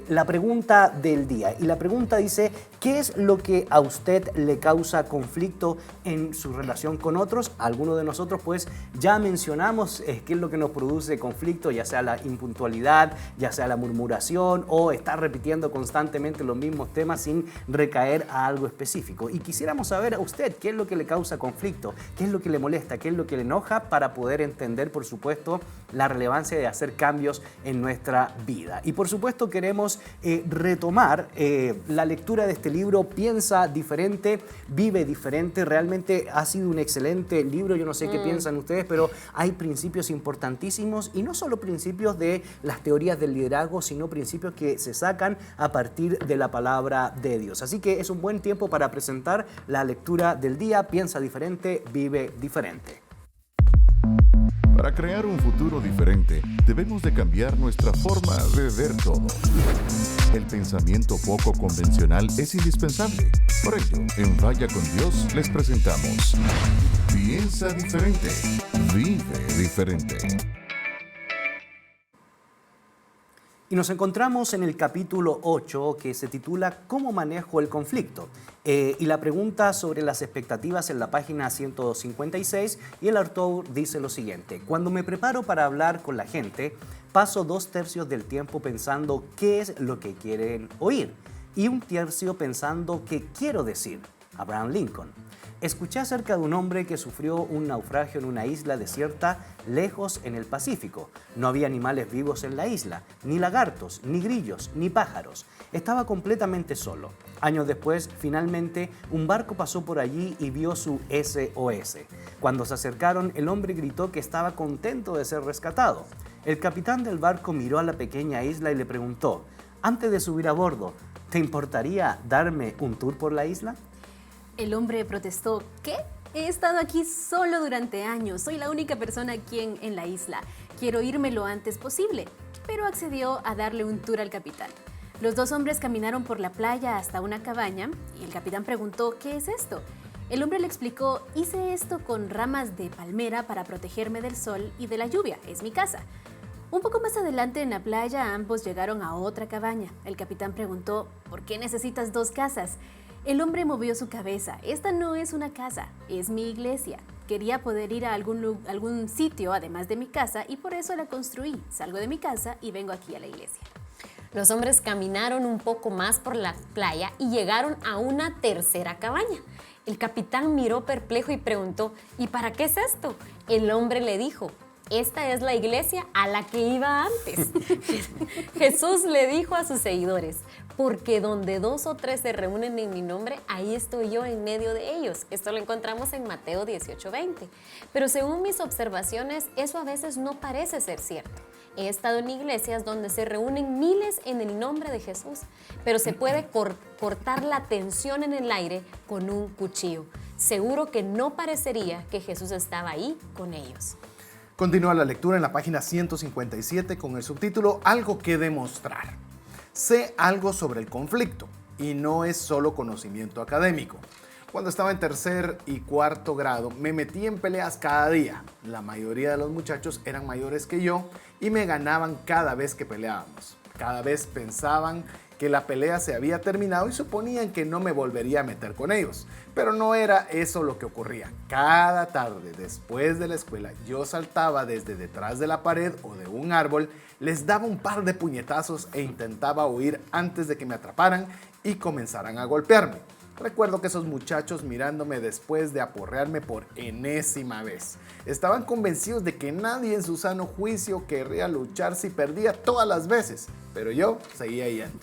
la pregunta del día. Y la pregunta dice, ¿qué es lo que a usted le causa conflicto en su relación con otros? Algunos de nosotros, pues, ya mencionamos qué es lo que nos produce conflicto, ya sea la impuntualidad, ya sea la murmuración o estar repitiendo constantemente los mismos temas sin recaer a algo específico. Y quisiéramos saber a usted qué es lo que le causa conflicto, qué es lo que le molesta, qué es lo que le enoja para poder entender, por supuesto, la relevancia de hacer cambios en nuestra vida. Y por supuesto queremos retomar la lectura de este libro, Piensa Diferente, Vive Diferente. Realmente ha sido un excelente libro, yo no sé qué piensan ustedes, pero hay principios importantísimos y no solo principios de las teorías del liderazgo, sino principios que se sacan a partir de la palabra de Dios. Así que es un buen tiempo para presentar la lectura del día, Piensa Diferente, Vive Diferente. Para crear un futuro diferente, debemos de cambiar nuestra forma de ver todo. El pensamiento poco convencional es indispensable. Por ello, en Vaya con Dios les presentamos Piensa Diferente, Vive Diferente. Y nos encontramos en el capítulo 8 que se titula ¿Cómo manejo el conflicto? Y la pregunta sobre las expectativas en la página 156 y el autor dice lo siguiente: cuando me preparo para hablar con la gente, paso 2/3 del tiempo pensando qué es lo que quieren oír y 1/3 pensando qué quiero decir. Abraham Lincoln. Escuché acerca de un hombre que sufrió un naufragio en una isla desierta lejos en el Pacífico. No había animales vivos en la isla, ni lagartos, ni grillos, ni pájaros. Estaba completamente solo. Años después, finalmente, un barco pasó por allí y vio su SOS. Cuando se acercaron, el hombre gritó que estaba contento de ser rescatado. El capitán del barco miró a la pequeña isla y le preguntó, antes de subir a bordo, ¿te importaría darme un tour por la isla? El hombre protestó, ¿qué? He estado aquí solo durante años, soy la única persona aquí en la isla. Quiero irme lo antes posible, pero accedió a darle un tour al capitán. Los dos hombres caminaron por la playa hasta una cabaña y el capitán preguntó, ¿qué es esto? El hombre le explicó, hice esto con ramas de palmera para protegerme del sol y de la lluvia, es mi casa. Un poco más adelante en la playa ambos llegaron a otra cabaña. El capitán preguntó, ¿por qué necesitas 2 casas? El hombre movió su cabeza. Esta no es una casa, es mi iglesia. Quería poder ir a algún sitio además de mi casa y por eso la construí. Salgo de mi casa y vengo aquí a la iglesia. Los hombres caminaron un poco más por la playa y llegaron a una tercera cabaña. El capitán miró perplejo y preguntó, ¿y para qué es esto? El hombre le dijo, esta es la iglesia a la que iba antes. Jesús le dijo a sus seguidores, porque donde 2 o 3 se reúnen en mi nombre, ahí estoy yo en medio de ellos. Esto lo encontramos en Mateo 18:20. Pero según mis observaciones, eso a veces no parece ser cierto. He estado en iglesias donde se reúnen miles en el nombre de Jesús, pero se puede cortar la tensión en el aire con un cuchillo. Seguro que no parecería que Jesús estaba ahí con ellos. Continúa la lectura en la página 157 con el subtítulo Algo que demostrar. Sé algo sobre el conflicto y no es solo conocimiento académico. Cuando estaba en 3er y 4º grado me metí en peleas cada día. La mayoría de los muchachos eran mayores que yo y me ganaban cada vez que peleábamos. Cada vez pensaban que la pelea se había terminado y suponían que no me volvería a meter con ellos. Pero no era eso lo que ocurría. Cada tarde después de la escuela yo saltaba desde detrás de la pared o de un árbol, les daba un par de puñetazos e intentaba huir antes de que me atraparan y comenzaran a golpearme. Recuerdo que esos muchachos mirándome después de aporrearme por enésima vez. Estaban convencidos de que nadie en su sano juicio querría luchar si perdía todas las veces, pero yo seguía yendo.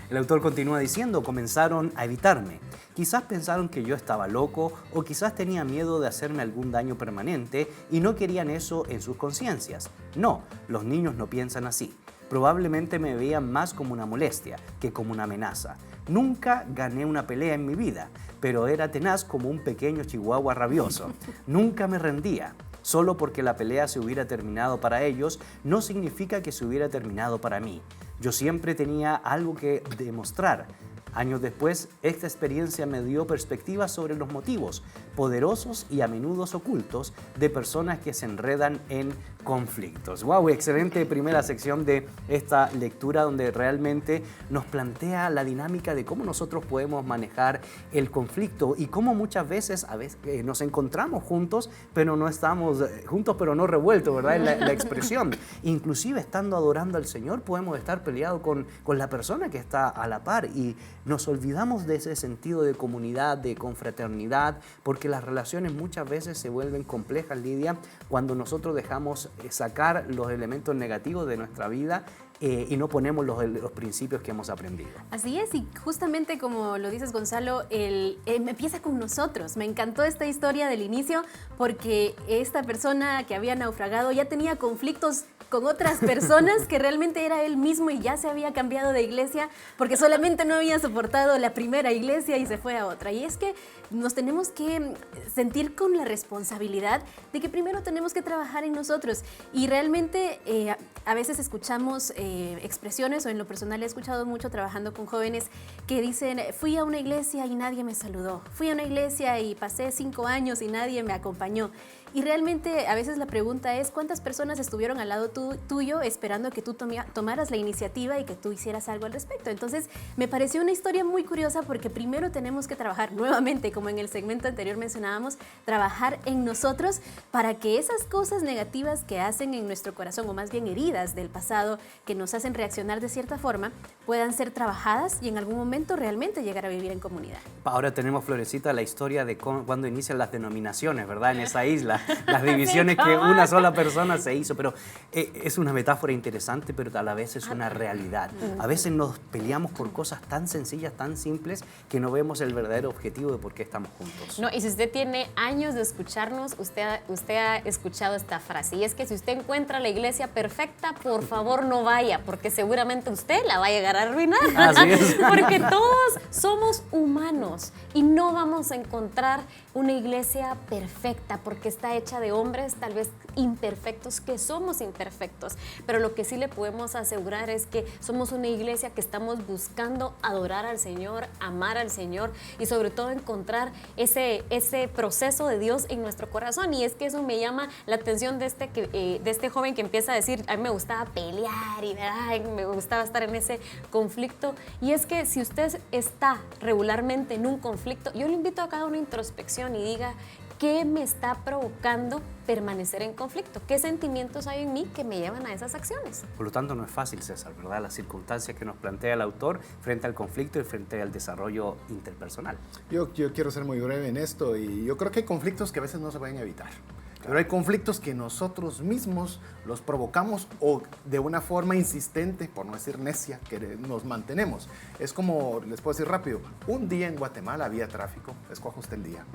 El autor continúa diciendo, comenzaron a evitarme. Quizás pensaron que yo estaba loco o quizás tenía miedo de hacerme algún daño permanente y no querían eso en sus conciencias. No, los niños no piensan así. Probablemente me veían más como una molestia que como una amenaza. Nunca gané una pelea en mi vida, pero era tenaz como un pequeño chihuahua rabioso. Nunca me rendía. Solo porque la pelea se hubiera terminado para ellos, no significa que se hubiera terminado para mí. Yo siempre tenía algo que demostrar. Años después, esta experiencia me dio perspectiva sobre los motivos poderosos y a menudo ocultos de personas que se enredan en conflictos. ¡Wow! Excelente primera sección de esta lectura donde realmente nos plantea la dinámica de cómo nosotros podemos manejar el conflicto y cómo muchas veces nos encontramos juntos, pero no estamos juntos, pero no revueltos, ¿verdad? La expresión. Inclusive estando adorando al Señor podemos estar peleados con la persona que está a la par y nos olvidamos de ese sentido de comunidad, de confraternidad, porque las relaciones muchas veces se vuelven complejas, Lidia, cuando nosotros dejamos sacar los elementos negativos de nuestra vida y no ponemos los principios que hemos aprendido. Así es, y justamente como lo dices, Gonzalo, empieza con nosotros. Me encantó esta historia del inicio porque esta persona que había naufragado ya tenía conflictos con otras personas que realmente era él mismo y ya se había cambiado de iglesia porque solamente no había soportado la primera iglesia y se fue a otra. Y es que nos tenemos que sentir con la responsabilidad de que primero tenemos que trabajar en nosotros y realmente a veces escuchamos expresiones, o en lo personal he escuchado mucho trabajando con jóvenes que dicen, fui a una iglesia y nadie me saludó, fui a una iglesia y pasé 5 años y nadie me acompañó. Y realmente a veces la pregunta es, ¿cuántas personas estuvieron al lado tuyo esperando que tú tomaras la iniciativa y que tú hicieras algo al respecto? Entonces me pareció una historia muy curiosa porque primero tenemos que trabajar nuevamente, como en el segmento anterior mencionábamos, trabajar en nosotros para que esas cosas negativas que hacen en nuestro corazón, o más bien heridas del pasado, que nos hacen reaccionar de cierta forma, puedan ser trabajadas y en algún momento realmente llegar a vivir en comunidad. Ahora tenemos, Florecita, la historia de cuando inician las denominaciones, ¿verdad? En esa isla, las divisiones que una sola persona se hizo, pero es una metáfora interesante, pero a la vez es una realidad. A veces nos peleamos por cosas tan sencillas, tan simples, que no vemos el verdadero objetivo de por qué estamos juntos. No, y si usted tiene años de escucharnos, usted ha escuchado esta frase, y es que si usted encuentra la iglesia perfecta, por favor no vaya, porque seguramente usted la va a llegar a arruinar. Así es. Porque todos somos humanos y no vamos a encontrar una iglesia perfecta porque está hecha de hombres tal vez imperfectos, que somos imperfectos, pero lo que sí le podemos asegurar es que somos una iglesia que estamos buscando adorar al Señor, amar al Señor y sobre todo encontrar ese proceso de Dios en nuestro corazón. Y es que eso me llama la atención de este joven que empieza a decir, a mí me gustaba pelear y me gustaba estar en ese conflicto. Y es que si usted está regularmente en un conflicto, yo le invito a que haga una introspección y diga, ¿qué me está provocando permanecer en conflicto? ¿Qué sentimientos hay en mí que me llevan a esas acciones? Por lo tanto, no es fácil, César, ¿verdad? Las circunstancias que nos plantea el autor frente al conflicto y frente al desarrollo interpersonal. Yo quiero ser muy breve en esto y yo creo que hay conflictos que a veces no se pueden evitar. Pero hay conflictos que nosotros mismos los provocamos o de una forma insistente, por no decir necia, que nos mantenemos. Es como, les puedo decir rápido, un día en Guatemala había tráfico, escoja usted el día.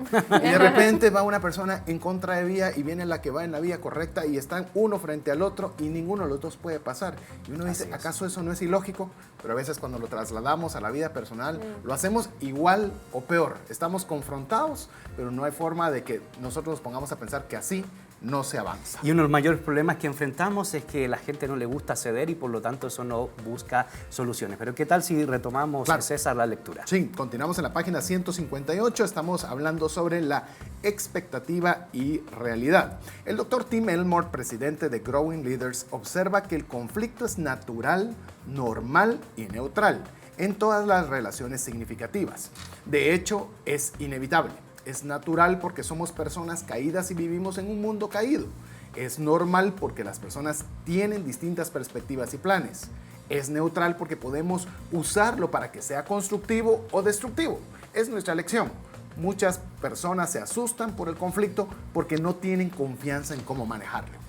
Y de repente va una persona en contra de vía y viene la que va en la vía correcta y están uno frente al otro y ninguno de los dos puede pasar. Y uno dice, ¿acaso eso no es ilógico? Pero a veces cuando lo trasladamos a la vida personal, lo hacemos igual o peor. Estamos confrontados, pero no hay forma de que nosotros nos pongamos a pensar que así no se avanza. Y uno de los mayores problemas que enfrentamos es que la gente no le gusta ceder y por lo tanto eso no busca soluciones. Pero ¿qué tal si retomamos, claro, César, la lectura? Sí, continuamos en la página 158. Estamos hablando sobre la expectativa y realidad. El doctor Tim Elmore, presidente de Growing Leaders, observa que el conflicto es natural, normal y neutral en todas las relaciones significativas. De hecho, es inevitable. Es natural porque somos personas caídas y vivimos en un mundo caído. Es normal porque las personas tienen distintas perspectivas y planes. Es neutral porque podemos usarlo para que sea constructivo o destructivo. Es nuestra elección. Muchas personas se asustan por el conflicto porque no tienen confianza en cómo manejarlo.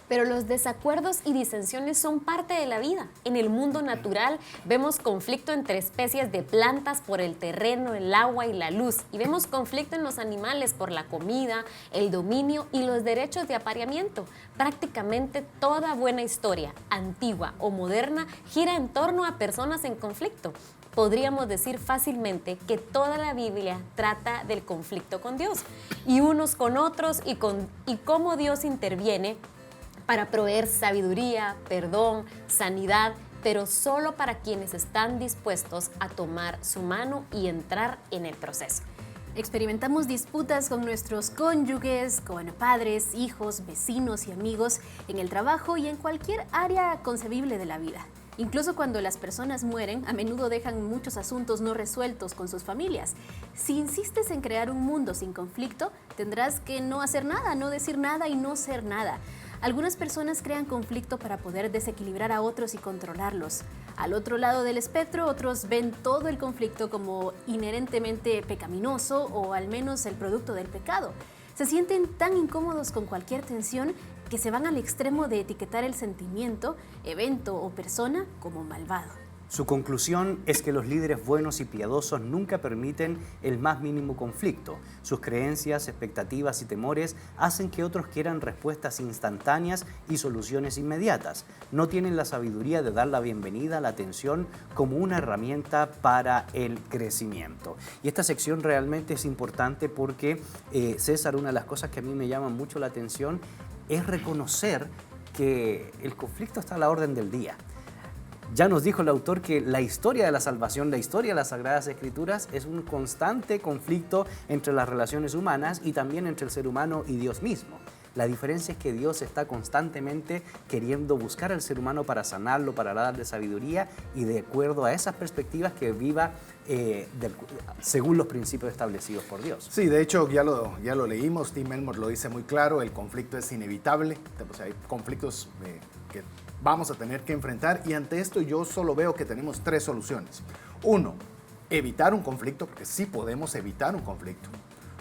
Pero los desacuerdos y disensiones son parte de la vida. En el mundo natural vemos conflicto entre especies de plantas por el terreno, el agua y la luz. Y vemos conflicto en los animales por la comida, el dominio y los derechos de apareamiento. Prácticamente toda buena historia, antigua o moderna, gira en torno a personas en conflicto. podríamos decir fácilmente que toda la Biblia trata del conflicto con Dios y unos con otros y cómo Dios interviene para proveer sabiduría, perdón, sanidad, pero solo para quienes están dispuestos a tomar su mano y entrar en el proceso. Experimentamos disputas con nuestros cónyuges, con padres, hijos, vecinos y amigos, en el trabajo y en cualquier área concebible de la vida. Incluso cuando las personas mueren, a menudo dejan muchos asuntos no resueltos con sus familias. Si insistes en crear un mundo sin conflicto, tendrás que no hacer nada, no decir nada y no ser nada. Algunas personas crean conflicto para poder desequilibrar a otros y controlarlos. Al otro lado del espectro, otros ven todo el conflicto como inherentemente pecaminoso o al menos el producto del pecado. Se sienten tan incómodos con cualquier tensión que se van al extremo de etiquetar el sentimiento, evento o persona como malvado. Su conclusión es que los líderes buenos y piadosos nunca permiten el más mínimo conflicto. Sus creencias, expectativas y temores hacen que otros quieran respuestas instantáneas y soluciones inmediatas. No tienen la sabiduría de dar la bienvenida a la tensión como una herramienta para el crecimiento. Y esta sección realmente es importante porque, César, una de las cosas que a mí me llama mucho la atención es reconocer que el conflicto está a la orden del día. Ya nos dijo el autor que la historia de la salvación, la historia de las Sagradas Escrituras es un constante conflicto entre las relaciones humanas y también entre el ser humano y Dios mismo. La diferencia es que Dios está constantemente queriendo buscar al ser humano para sanarlo, para darle sabiduría y de acuerdo a esas perspectivas que viva según los principios establecidos por Dios. Sí, de hecho ya lo leímos, Tim Elmore lo dice muy claro, el conflicto es inevitable, o sea, hay conflictos que vamos a tener que enfrentar y ante esto yo solo veo que tenemos 3 soluciones. 1, evitar un conflicto, porque sí podemos evitar un conflicto.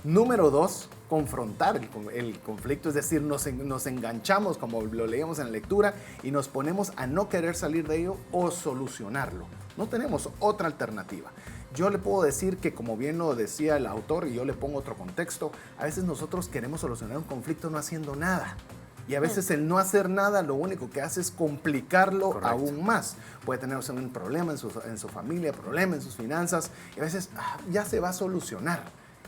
Número 2, confrontar el conflicto, es decir, nos enganchamos, como lo leíamos en la lectura, y nos ponemos a no querer salir de ello o solucionarlo. No tenemos otra alternativa. Yo le puedo decir que, como bien lo decía el autor, y yo le pongo otro contexto, a veces nosotros queremos solucionar un conflicto no haciendo nada. Y a veces el no hacer nada lo único que hace es complicarlo. Correcto. Aún más. Puede tener un problema en su familia, problema en sus finanzas, y a veces ya se va a solucionar.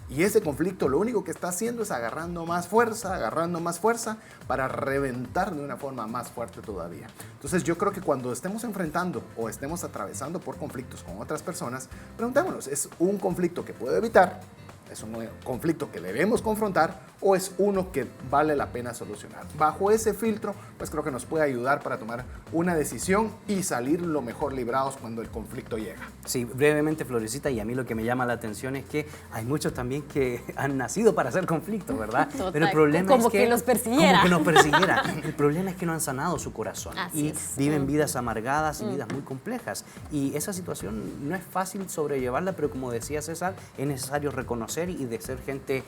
Y ese conflicto lo único que está haciendo es agarrando más fuerza para reventar de una forma más fuerte todavía. Entonces yo creo que cuando estemos enfrentando o estemos atravesando por conflictos con otras personas, preguntémonos, ¿es un conflicto que puedo evitar? ¿Es un conflicto que debemos confrontar o es uno que vale la pena solucionar? Bajo ese filtro, pues creo que nos puede ayudar para tomar una decisión y salir lo mejor librados cuando el conflicto llega. Sí, brevemente, Florecita, y a mí lo que me llama la atención es que hay muchos también que han nacido para hacer conflicto, ¿verdad? Total. Pero el problema como es que los persiguiera. Como que nos persiguiera. El problema es que no han sanado su corazón. Así y es. viven vidas amargadas y vidas muy complejas. Y esa situación no es fácil sobrellevarla, pero como decía César, es necesario reconocer y de ser gente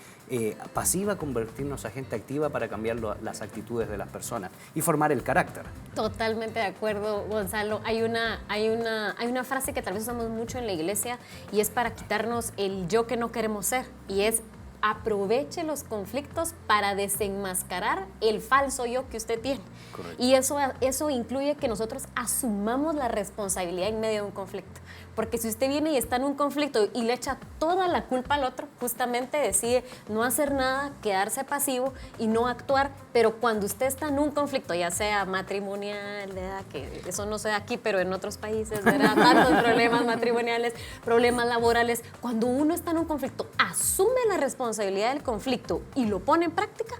pasiva, convertirnos a gente activa para cambiar las actitudes de las personas y formar el carácter. Totalmente de acuerdo, Gonzalo. Hay una frase que tal vez usamos mucho en la iglesia y es para quitarnos el yo que no queremos ser, y es: aproveche los conflictos para desenmascarar el falso yo que usted tiene. Correcto. Y eso incluye que nosotros asumamos la responsabilidad en medio de un conflicto. Porque si usted viene y está en un conflicto y le echa toda la culpa al otro, justamente decide no hacer nada, quedarse pasivo y no actuar. Pero cuando usted está en un conflicto, ya sea matrimonial, ¿verdad? Que eso no se da aquí, pero en otros países, ¿verdad? Tantos problemas matrimoniales, problemas laborales. Cuando uno está en un conflicto, asume la responsabilidad del conflicto y lo pone en práctica.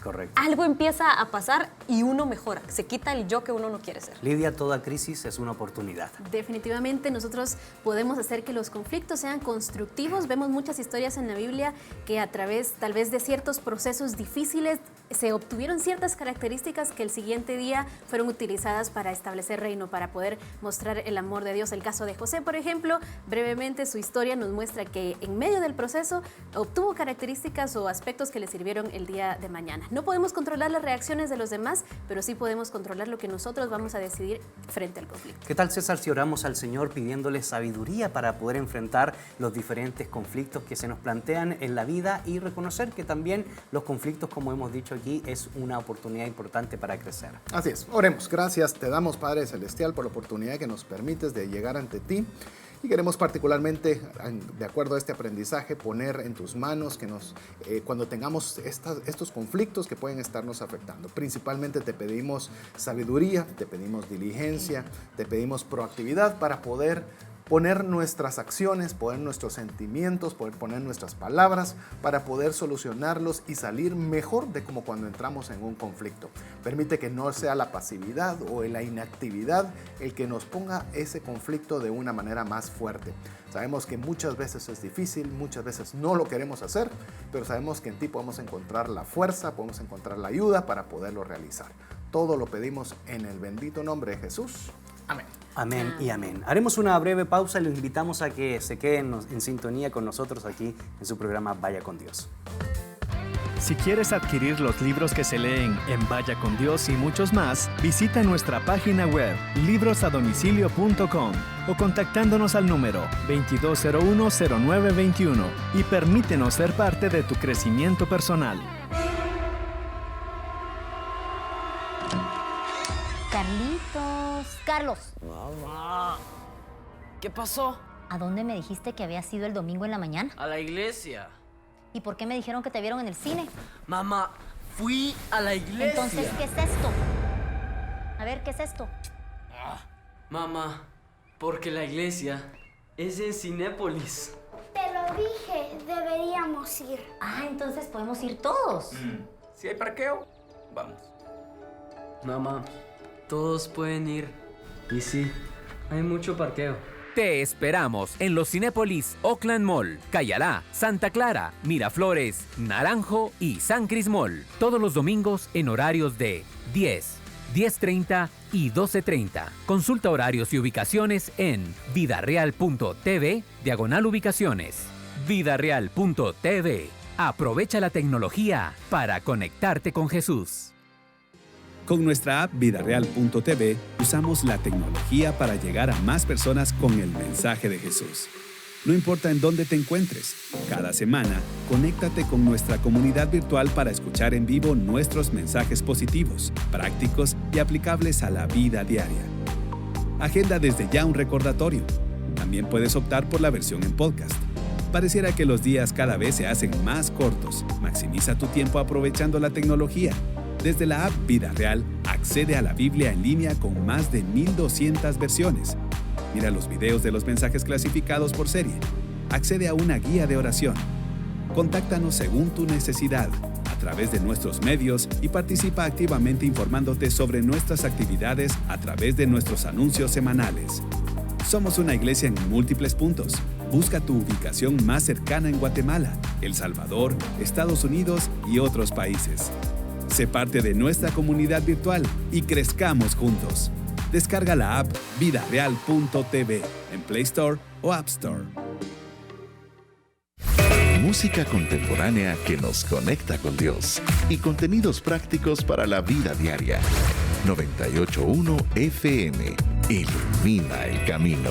Correcto. Algo empieza a pasar y uno mejora, se quita el yo que uno no quiere ser. Lidia, toda crisis es una oportunidad. Definitivamente nosotros podemos hacer que los conflictos sean constructivos. Vemos muchas historias en la Biblia que a través tal vez de ciertos procesos difíciles se obtuvieron ciertas características que el siguiente día fueron utilizadas para establecer reino, para poder mostrar el amor de Dios. El caso de José, por ejemplo, brevemente su historia nos muestra que en medio del proceso obtuvo características o aspectos que le sirvieron el día de mañana. No podemos controlar las reacciones de los demás, pero sí podemos controlar lo que nosotros vamos a decidir frente al conflicto. ¿Qué tal, César, si oramos al Señor pidiéndole sabiduría para poder enfrentar los diferentes conflictos que se nos plantean en la vida y reconocer que también los conflictos, como hemos dicho aquí, es una oportunidad importante para crecer? Así es, oremos. Gracias te damos, Padre Celestial, por la oportunidad que nos permites de llegar ante ti. Y queremos particularmente, de acuerdo a este aprendizaje, poner en tus manos que cuando tengamos estos conflictos que pueden estarnos afectando. Principalmente te pedimos sabiduría, te pedimos diligencia, te pedimos proactividad para poder poner nuestras acciones, poner nuestros sentimientos, poder poner nuestras palabras para poder solucionarlos y salir mejor de como cuando entramos en un conflicto. Permite que no sea la pasividad o la inactividad el que nos ponga ese conflicto de una manera más fuerte. Sabemos que muchas veces es difícil, muchas veces no lo queremos hacer, pero sabemos que en ti podemos encontrar la fuerza, podemos encontrar la ayuda para poderlo realizar. Todo lo pedimos en el bendito nombre de Jesús. Amén. Amén y amén. Haremos una breve pausa y los invitamos a que se queden en sintonía con nosotros aquí en su programa Vaya con Dios. Si quieres adquirir los libros que se leen en Vaya con Dios y muchos más, visita nuestra página web librosadomicilio.com o contactándonos al número 2201-0921 y permítenos ser parte de tu crecimiento personal. Carlos. Mamá, ¿qué pasó? ¿A dónde me dijiste que habías ido el domingo en la mañana? A la iglesia. ¿Y por qué me dijeron que te vieron en el cine? Mamá, fui a la iglesia. Entonces, ¿qué es esto? A ver, ¿qué es esto? Mamá, porque la iglesia es en Cinépolis. Te lo dije, deberíamos ir. Ah, entonces podemos ir todos. Si hay parqueo, vamos. Mamá, todos pueden ir. Y sí, hay mucho parqueo. Te esperamos en los Cinépolis Oakland Mall, Cayalá, Santa Clara, Miraflores, Naranjo y San Cris Mall. Todos los domingos en horarios de 10, 10:30 y 12:30. Consulta horarios y ubicaciones en vidareal.tv/ubicaciones. Vidareal.tv. Aprovecha la tecnología para conectarte con Jesús. Con nuestra app vidareal.tv usamos la tecnología para llegar a más personas con el mensaje de Jesús. No importa en dónde te encuentres, cada semana conéctate con nuestra comunidad virtual para escuchar en vivo nuestros mensajes positivos, prácticos y aplicables a la vida diaria. Agenda desde ya un recordatorio. También puedes optar por la versión en podcast. Pareciera que los días cada vez se hacen más cortos. Maximiza tu tiempo aprovechando la tecnología. Desde la app Vida Real, accede a la Biblia en línea con más de 1200 versiones. Mira los videos de los mensajes clasificados por serie. Accede a una guía de oración. Contáctanos según tu necesidad, a través de nuestros medios y participa activamente informándote sobre nuestras actividades a través de nuestros anuncios semanales. Somos una iglesia en múltiples puntos. Busca tu ubicación más cercana en Guatemala, El Salvador, Estados Unidos y otros países. Sé parte de nuestra comunidad virtual y crezcamos juntos. Descarga la app vidareal.tv en Play Store o App Store. Música contemporánea que nos conecta con Dios y contenidos prácticos para la vida diaria. 98.1 FM. Ilumina el camino.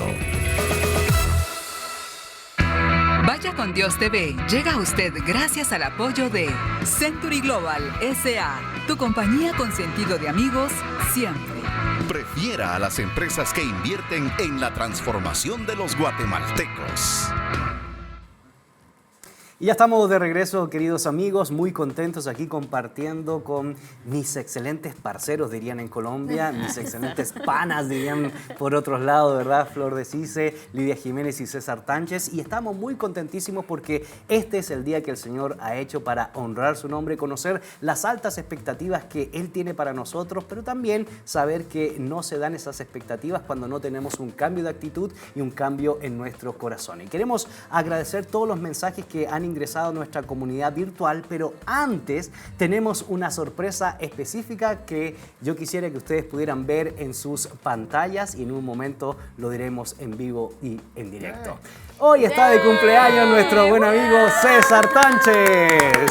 Vaya con Dios TV llega a usted gracias al apoyo de Century Global S.A., tu compañía con sentido de amigos siempre. Prefiera a las empresas que invierten en la transformación de los guatemaltecos. Y ya estamos de regreso, queridos amigos, muy contentos aquí compartiendo con mis excelentes parceros, dirían en Colombia, mis excelentes panas, dirían por otros lados, ¿verdad? Flor de Cice, Lidia Jiménez y César Tánchez. Y estamos muy contentísimos porque este es el día que el Señor ha hecho para honrar su nombre, conocer las altas expectativas que Él tiene para nosotros, pero también saber que no se dan esas expectativas cuando no tenemos un cambio de actitud y un cambio en nuestro corazón. Y queremos agradecer todos los mensajes que han ingresado a nuestra comunidad virtual, pero antes tenemos una sorpresa específica que yo quisiera que ustedes pudieran ver en sus pantallas y en un momento lo diremos en vivo y en directo. Hoy está de cumpleaños nuestro buen amigo César Tánchez.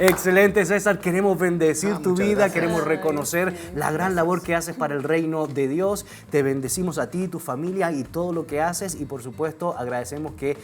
Excelente, César. Queremos bendecir tu vida, gracias. queremos reconocer la gran labor que haces para el reino de Dios. Te bendecimos a ti, tu familia y todo lo que haces. Y por supuesto, agradecemos que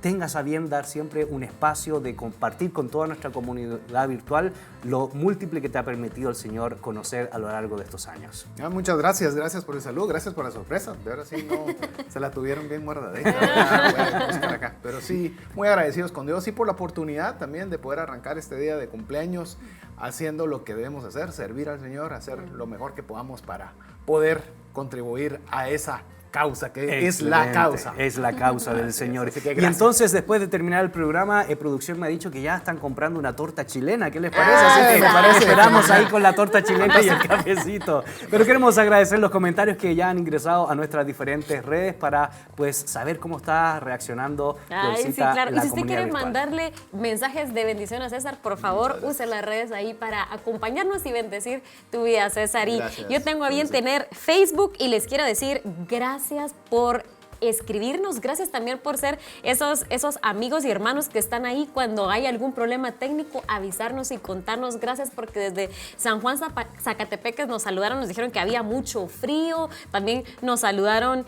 tengas a bien dar siempre un espacio de compartir con toda nuestra comunidad virtual lo múltiple que te ha permitido el Señor conocer a lo largo de estos años. Muchas gracias por el saludo, gracias por la sorpresa. De ahora sí no se la tuvieron bien guardadita. Pero sí, muy agradecidos con Dios y por la oportunidad también de poder arrancar este día de cumpleaños haciendo lo que debemos hacer, servir al Señor, hacer lo mejor que podamos para poder contribuir a esa causa, que es la causa. Es la causa del Señor. Así que y entonces, después de terminar el programa, producción me ha dicho que ya están comprando una torta chilena. ¿Qué les parece? Así que esperamos ahí con la torta chilena y el cafecito. Pero queremos agradecer los comentarios que ya han ingresado a nuestras diferentes redes para pues saber cómo está reaccionando sí, claro. la y si usted comunidad quiere virtual. mandarle mensajes de bendición a César, por favor, use las redes ahí para acompañarnos y bendecir tu vida, César. Y yo tengo a bien tener Facebook y les quiero decir gracias por escribirnos, gracias también por ser esos amigos y hermanos que están ahí cuando hay algún problema técnico, avisarnos y contarnos. Gracias porque desde San Juan Zacatepeques nos saludaron, nos dijeron que había mucho frío, también nos saludaron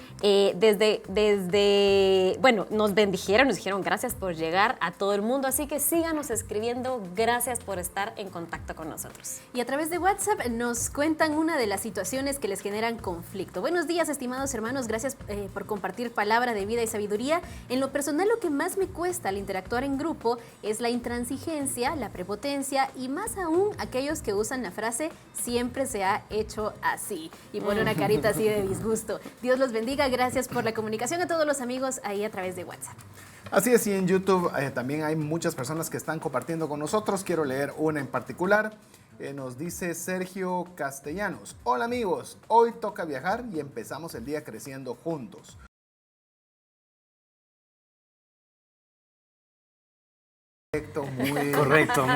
nos bendijeron, nos dijeron gracias por llegar a todo el mundo, así que síganos escribiendo, gracias por estar en contacto con nosotros. Y a través de WhatsApp nos cuentan una de las situaciones que les generan conflicto. Buenos días, estimados hermanos, gracias por compartir palabra de vida y sabiduría. En lo personal, lo que más me cuesta al interactuar en grupo es la intransigencia, la prepotencia y más aún aquellos que usan la frase siempre se ha hecho así y pone una carita así de disgusto. Dios los bendiga, gracias por la comunicación a todos los amigos ahí a través de WhatsApp. Así es, y en YouTube también hay muchas personas que están compartiendo con nosotros. Quiero leer una en particular. Nos dice Sergio Castellanos. Hola amigos, hoy toca viajar y empezamos el día creciendo juntos.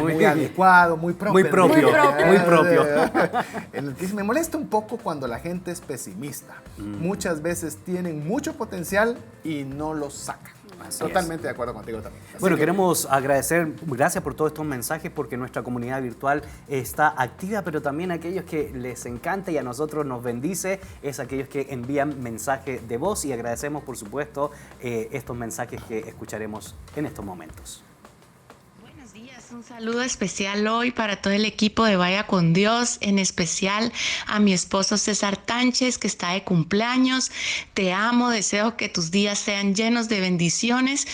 Muy adecuado, muy propio. Muy propio. En el que me molesta un poco cuando la gente es pesimista. Muchas veces tienen mucho potencial y no lo sacan. Totalmente de acuerdo contigo también. Bueno, queremos agradecer, gracias por todos estos mensajes, porque nuestra comunidad virtual está activa, pero también aquellos que les encanta y a nosotros nos bendice, es aquellos que envían mensajes de voz, y agradecemos, por supuesto, estos mensajes que escucharemos en estos momentos. Un saludo especial hoy para todo el equipo de Vaya con Dios, en especial a mi esposo César Tánchez, que está de cumpleaños. Te amo, deseo que tus días sean llenos de bendiciones.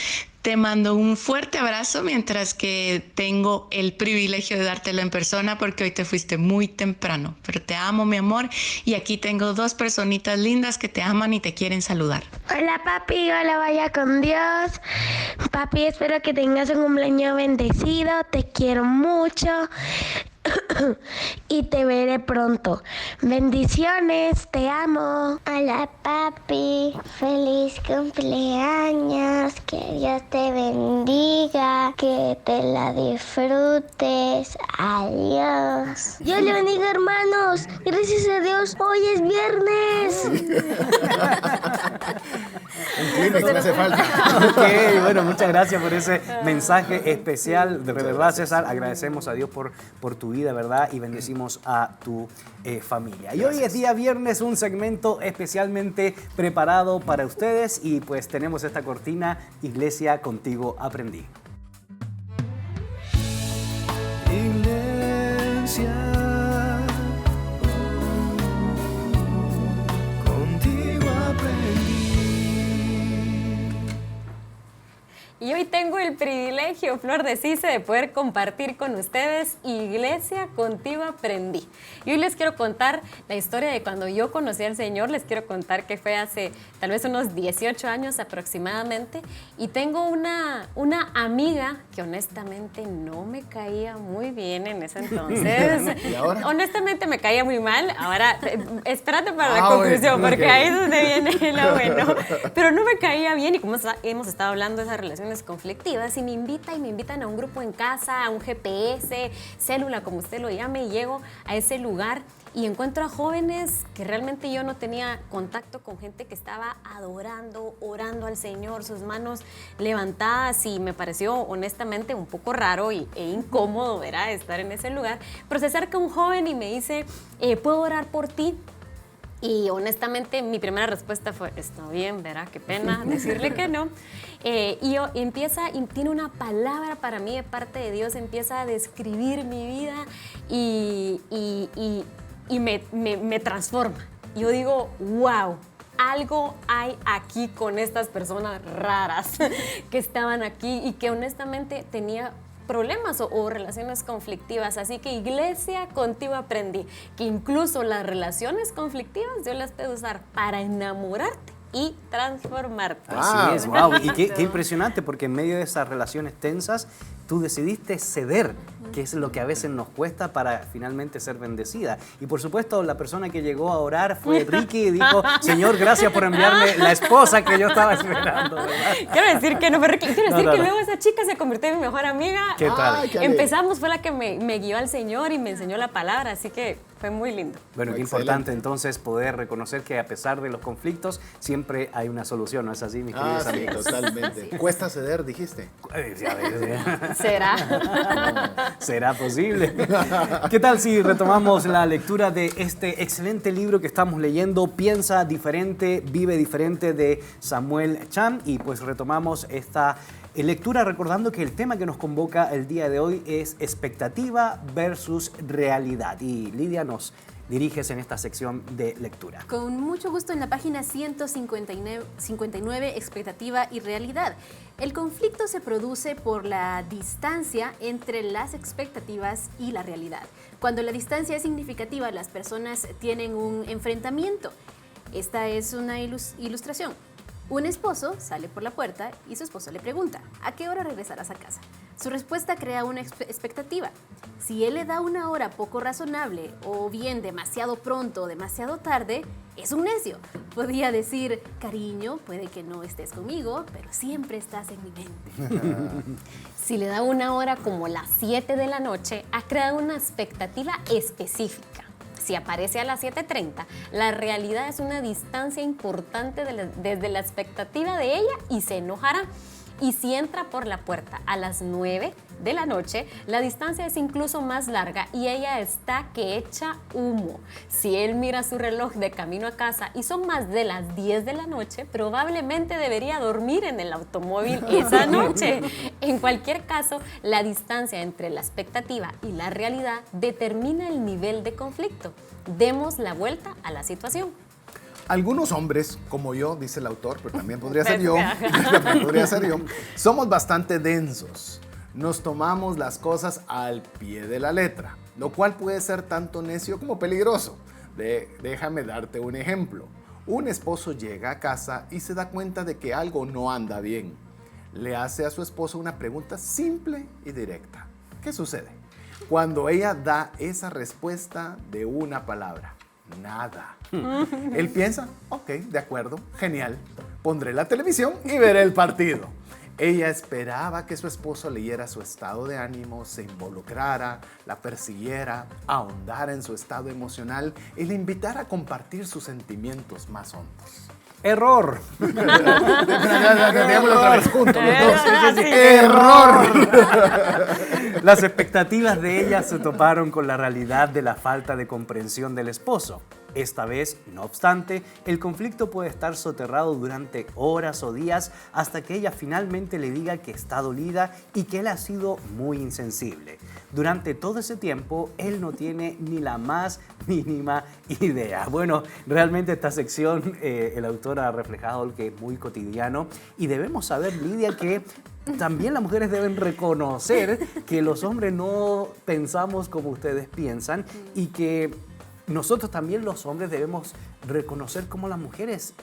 Te mando un fuerte abrazo, mientras que tengo el privilegio de dártelo en persona porque hoy te fuiste muy temprano. Pero te amo, mi amor, y aquí tengo dos personitas lindas que te aman y te quieren saludar. Hola papi, hola Vaya con Dios. Papi, espero que tengas un cumpleaños bendecido, te quiero mucho. Y te veré pronto. Bendiciones, te amo. Hola papi, feliz cumpleaños, que Dios te bendiga, que te la disfrutes. Adiós. Dios le bendiga, hermanos. Gracias a Dios, hoy es viernes. Un Kleenex me hace falta. Ok, bueno, muchas gracias por ese mensaje especial. De verdad, César, agradecemos a Dios por tu vida, ¿verdad? Y bendecimos a tu familia. Y hoy es día viernes, un segmento especialmente preparado para ustedes, y pues tenemos esta cortina: Iglesia, contigo aprendí. Iglesia, contigo aprendí. Y hoy tengo el privilegio, Flor de Cise, de poder compartir con ustedes Iglesia, contigo aprendí. Y hoy les quiero contar la historia de cuando yo conocí al Señor. Les quiero contar que fue hace tal vez unos 18 años aproximadamente. Y tengo una amiga que honestamente no me caía muy bien en ese entonces. ¿Y ahora? Honestamente me caía muy mal. Ahora, espérate para la conclusión, porque ahí es donde viene lo bueno. Pero no me caía bien, y como hemos estado hablando de esas relaciones relaciones conflictivas y me invitan a un grupo en casa, a un GPS, célula, como usted lo llame, y llego a ese lugar y encuentro a jóvenes que realmente yo no tenía contacto con, gente que estaba adorando, orando al Señor, sus manos levantadas, y me pareció honestamente un poco raro e incómodo, ¿verdad?, estar en ese lugar. Pero se acerca un joven y me dice, ¿puedo orar por ti? Y honestamente mi primera respuesta fue, está bien, ¿verdad? Qué pena decirle que no. Y tiene una palabra para mí de parte de Dios, empieza a describir mi vida y me transforma. Yo digo, wow, algo hay aquí con estas personas raras que estaban aquí y que honestamente tenía problemas o relaciones conflictivas. Así que, iglesia, contigo aprendí que incluso las relaciones conflictivas Dios las puede usar para enamorarte y transformarte. Así es, wow. Y qué impresionante, porque en medio de esas relaciones tensas, tú decidiste ceder, que es lo que a veces nos cuesta para finalmente ser bendecida. Y por supuesto, la persona que llegó a orar fue Ricky y dijo, Señor, gracias por enviarme la esposa que yo estaba esperando, ¿verdad? Quiero decir que no fue Ricky, quiero decir que luego esa chica se convirtió en mi mejor amiga. ¿Qué tal? Empezamos, fue la que me guió al Señor y me enseñó la palabra, así que fue muy lindo. Bueno, qué importante entonces poder reconocer que a pesar de los conflictos, siempre hay una solución, ¿no es así, mis queridos amigos? Totalmente. Cuesta ceder, dijiste. ¿Será posible? ¿Qué tal si retomamos la lectura de este excelente libro que estamos leyendo, Piensa Diferente, Vive Diferente, de Samuel Cham? Y pues retomamos esta lectura recordando que el tema que nos convoca el día de hoy es expectativa versus realidad. Y Lidia, nos diriges en esta sección de lectura. Con mucho gusto, en la página 159, expectativa y realidad. El conflicto se produce por la distancia entre las expectativas y la realidad. Cuando la distancia es significativa, las personas tienen un enfrentamiento. Esta es una ilustración. Un esposo sale por la puerta y su esposa le pregunta, ¿a qué hora regresarás a casa? Su respuesta crea una expectativa. Si él le da una hora poco razonable o bien demasiado pronto o demasiado tarde, es un necio. Podría decir, cariño, puede que no estés conmigo, pero siempre estás en mi mente. Si le da una hora como las 7 de la noche, ha creado una expectativa específica. Si aparece a las 7:30, la realidad es una distancia importante desde la expectativa de ella y se enojará. Y si entra por la puerta a las 9 de la noche, la distancia es incluso más larga y ella está que echa humo. Si él mira su reloj de camino a casa y son más de las 10 de la noche, probablemente debería dormir en el automóvil esa noche. En cualquier caso, la distancia entre la expectativa y la realidad determina el nivel de conflicto. Demos la vuelta a la situación. Algunos hombres, como yo, dice el autor, pero también podría ser yo, somos bastante densos. Nos tomamos las cosas al pie de la letra, lo cual puede ser tanto necio como peligroso. Déjame darte un ejemplo. Un esposo llega a casa y se da cuenta de que algo no anda bien. Le hace a su esposa una pregunta simple y directa. ¿Qué sucede? Cuando ella da esa respuesta de una palabra, nada. Él piensa, ok, de acuerdo, genial, pondré la televisión y veré el partido. Ella esperaba que su esposo leyera su estado de ánimo, se involucrara, la persiguiera, ahondara en su estado emocional y le invitara a compartir sus sentimientos más hondos. ¡Error! Digámoslo otra vez juntos, los dos. ¡Error! Las expectativas de ella se toparon con la realidad de la falta de comprensión del esposo. Esta vez, no obstante, el conflicto puede estar soterrado durante horas o días hasta que ella finalmente le diga que está dolida y que él ha sido muy insensible. Durante todo ese tiempo, él no tiene ni la más mínima idea. Bueno, realmente esta sección, el autor ha reflejado algo que es muy cotidiano y debemos saber, Lidia, que también las mujeres deben reconocer que los hombres no pensamos como ustedes piensan y que nosotros también los hombres debemos reconocer cómo las mujeres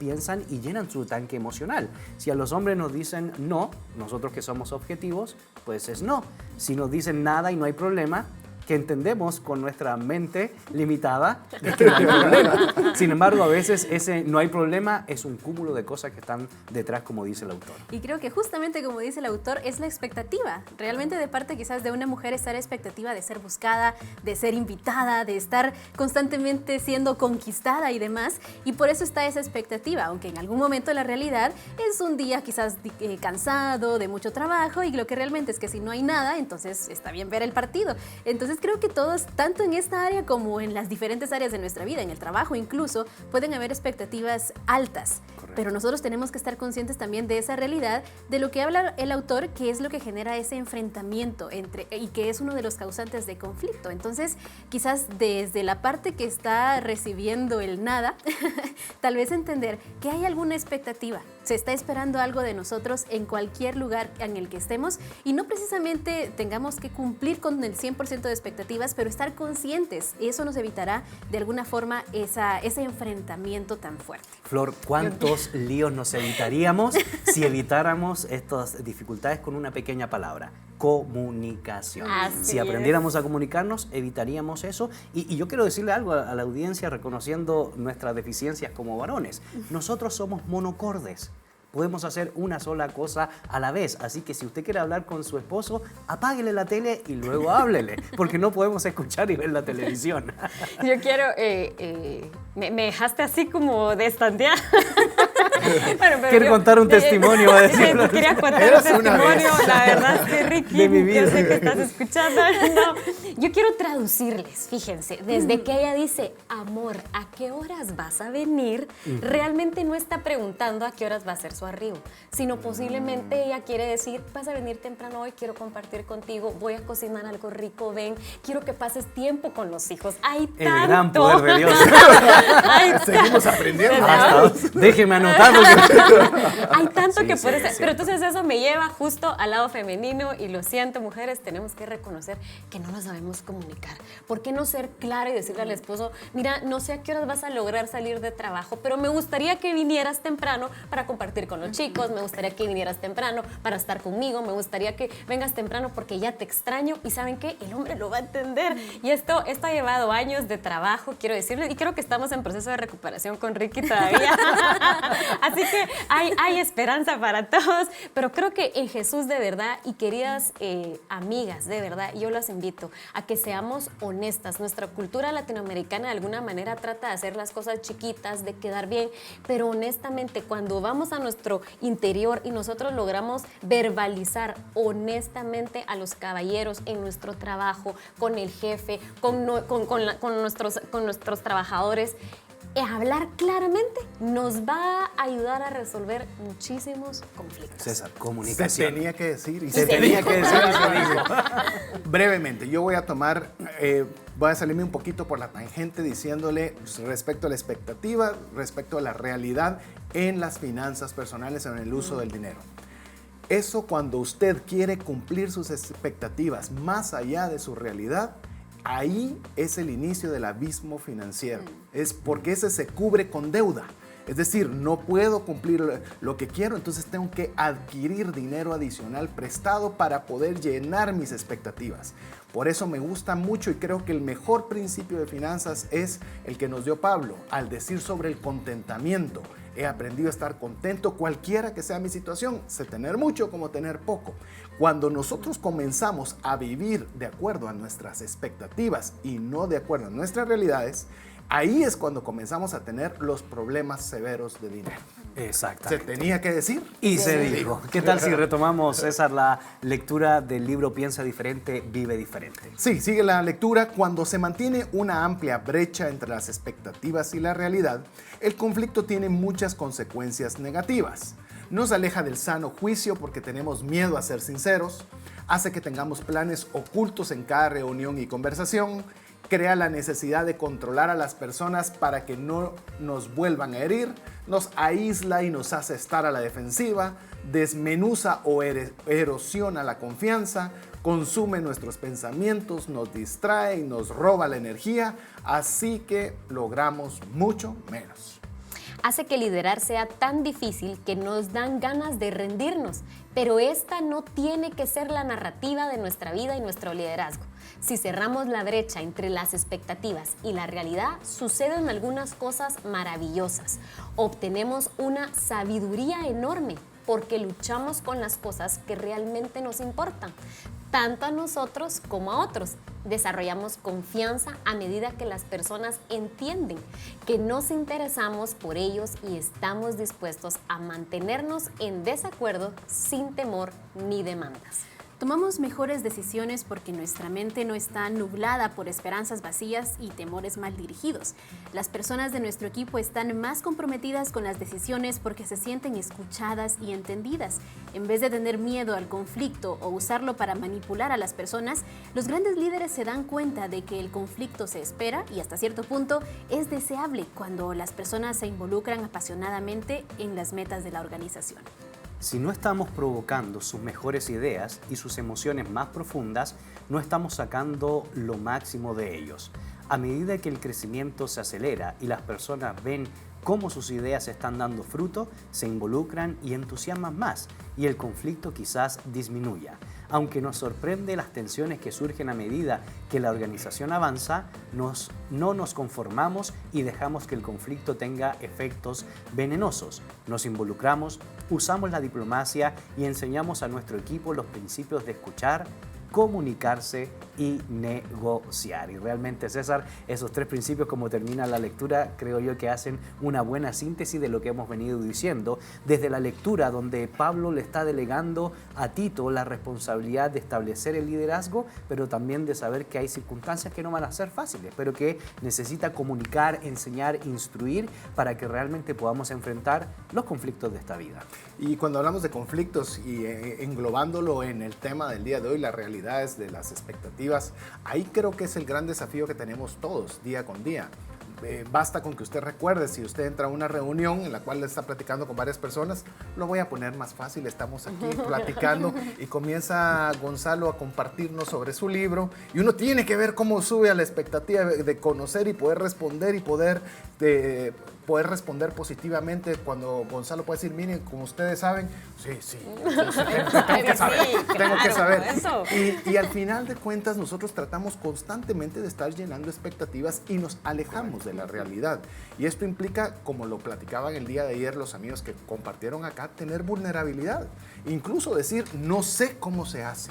piensan y llenan su tanque emocional. Si a los hombres nos dicen no, nosotros que somos objetivos, pues es no. Si nos dicen nada y no hay problema, que entendemos con nuestra mente limitada que no hay problema. Sin embargo, a veces ese no hay problema es un cúmulo de cosas que están detrás, como dice el autor. Y creo que justamente como dice el autor, es la expectativa. Realmente de parte quizás de una mujer está la expectativa de ser buscada, de ser invitada, de estar constantemente siendo conquistada y demás. Y por eso está esa expectativa, aunque en algún momento la realidad es un día quizás cansado, de mucho trabajo, y lo que realmente es que si no hay nada, entonces está bien ver el partido. Entonces creo que todos, tanto en esta área como en las diferentes áreas de nuestra vida, en el trabajo incluso, pueden haber expectativas altas. Correcto. Pero nosotros tenemos que estar conscientes también de esa realidad, de lo que habla el autor, que es lo que genera ese enfrentamiento y que es uno de los causantes de conflicto. Entonces, quizás desde la parte que está recibiendo el nada, tal vez entender que hay alguna expectativa. Se está esperando algo de nosotros en cualquier lugar en el que estemos y no precisamente tengamos que cumplir con el 100% de expectativas, pero estar conscientes. Y eso nos evitará de alguna forma ese enfrentamiento tan fuerte. Flor, ¿cuántos líos nos evitaríamos si evitáramos estas dificultades con una pequeña palabra? Comunicación. Si aprendiéramos a comunicarnos, evitaríamos eso. Y yo quiero decirle algo a la audiencia, reconociendo nuestras deficiencias como varones. Nosotros somos monocordes. Podemos hacer una sola cosa a la vez. Así que si usted quiere hablar con su esposo, apáguele la tele y luego háblele, porque no podemos escuchar y ver la televisión. Yo quiero... me dejaste así como destanteada. Quiero contar un testimonio. Quería contar un testimonio. La verdad es que Ricky, de mi vida. Yo sé que estás escuchando. No, yo quiero traducirles, fíjense, desde que ella dice, amor, ¿a qué horas vas a venir? Realmente no está preguntando a qué horas va a ser su arribo, sino posiblemente ella quiere decir, vas a venir temprano hoy, quiero compartir contigo, voy a cocinar algo rico, ven, quiero que pases tiempo con los hijos. Hay tanto. El gran poder de Dios. Seguimos aprendiendo. Déjeme anotar. Hay tanto que puede ser. Pero entonces eso me lleva justo al lado femenino y lo siento, mujeres, tenemos que reconocer que no nos sabemos comunicar. ¿Por qué no ser clara y decirle al esposo, mira, no sé a qué horas vas a lograr salir de trabajo, pero me gustaría que vinieras temprano para compartir con los chicos, me gustaría que vinieras temprano para estar conmigo, me gustaría que vengas temprano porque ya te extraño y ¿saben qué? El hombre lo va a entender. Y esto ha llevado años de trabajo, quiero decirles, y creo que estamos en proceso de recuperación con Ricky todavía. Así que hay esperanza para todos, pero creo que en Jesús de verdad, y queridas amigas, de verdad, yo las invito a que seamos honestas. Nuestra cultura latinoamericana de alguna manera trata de hacer las cosas chiquitas, de quedar bien, pero honestamente cuando vamos a nuestro interior y nosotros logramos verbalizar honestamente a los caballeros en nuestro trabajo, con el jefe, con nuestros trabajadores, hablar claramente nos va a ayudar a resolver muchísimos conflictos. César, comunicación. Se tenía que decir y se tenía que decir y se dijo. Brevemente, yo voy a salirme un poquito por la tangente diciéndole respecto a la expectativa, respecto a la realidad en las finanzas personales, en el uso del dinero. Eso, cuando usted quiere cumplir sus expectativas más allá de su realidad, ahí es el inicio del abismo financiero. Es porque ese se cubre con deuda. Es decir, no puedo cumplir lo que quiero, entonces tengo que adquirir dinero adicional prestado para poder llenar mis expectativas. Por eso me gusta mucho y creo que el mejor principio de finanzas es el que nos dio Pablo al decir sobre el contentamiento. He aprendido a estar contento cualquiera que sea mi situación, sé tener mucho como tener poco. Cuando nosotros comenzamos a vivir de acuerdo a nuestras expectativas y no de acuerdo a nuestras realidades, ahí es cuando comenzamos a tener los problemas severos de dinero. Exactamente. Se tenía que decir. Y se dijo. ¿Qué tal si retomamos, César, la lectura del libro Piensa Diferente, Vive Diferente? Sí, sigue la lectura. Cuando se mantiene una amplia brecha entre las expectativas y la realidad, el conflicto tiene muchas consecuencias negativas. Nos aleja del sano juicio porque tenemos miedo a ser sinceros, hace que tengamos planes ocultos en cada reunión y conversación, crea la necesidad de controlar a las personas para que no nos vuelvan a herir, nos aísla y nos hace estar a la defensiva, desmenuza o erosiona la confianza, consume nuestros pensamientos, nos distrae y nos roba la energía, así que logramos mucho menos. Hace que liderar sea tan difícil que nos dan ganas de rendirnos, pero esta no tiene que ser la narrativa de nuestra vida y nuestro liderazgo. Si cerramos la brecha entre las expectativas y la realidad, suceden algunas cosas maravillosas. Obtenemos una sabiduría enorme porque luchamos con las cosas que realmente nos importan, tanto a nosotros como a otros. Desarrollamos confianza a medida que las personas entienden que nos interesamos por ellos y estamos dispuestos a mantenernos en desacuerdo sin temor ni demandas. Tomamos mejores decisiones porque nuestra mente no está nublada por esperanzas vacías y temores mal dirigidos. Las personas de nuestro equipo están más comprometidas con las decisiones porque se sienten escuchadas y entendidas. En vez de tener miedo al conflicto o usarlo para manipular a las personas, los grandes líderes se dan cuenta de que el conflicto se espera y hasta cierto punto es deseable cuando las personas se involucran apasionadamente en las metas de la organización. Si no estamos provocando sus mejores ideas y sus emociones más profundas, no estamos sacando lo máximo de ellos. A medida que el crecimiento se acelera y las personas ven cómo sus ideas están dando fruto, se involucran y entusiasman más, y el conflicto quizás disminuya. Aunque nos sorprende las tensiones que surgen a medida que la organización avanza, no nos conformamos y dejamos que el conflicto tenga efectos venenosos. Nos involucramos, usamos la diplomacia y enseñamos a nuestro equipo los principios de escuchar, comunicarse y negociar. Y realmente, César, esos 3 principios, como termina la lectura, creo yo que hacen una buena síntesis de lo que hemos venido diciendo desde la lectura, donde Pablo le está delegando a Tito la responsabilidad de establecer el liderazgo, pero también de saber que hay circunstancias que no van a ser fáciles, pero que necesita comunicar, enseñar, instruir para que realmente podamos enfrentar los conflictos de esta vida. Y cuando hablamos de conflictos y englobándolo en el tema del día de hoy, las realidades de las expectativas, ahí creo que es el gran desafío que tenemos todos día con día. Basta con que usted recuerde, si usted entra a una reunión en la cual está platicando con varias personas, lo voy a poner más fácil, estamos aquí platicando y comienza Gonzalo a compartirnos sobre su libro y uno tiene que ver cómo sube a la expectativa de conocer y poder responder y poder responder positivamente cuando Gonzalo puede decir, miren, como ustedes saben, sí, tengo que saber. Y al final de cuentas nosotros tratamos constantemente de estar llenando expectativas y nos alejamos de la realidad. Y esto implica, como lo platicaban el día de ayer los amigos que compartieron acá, tener vulnerabilidad. Incluso decir, no sé cómo se hace.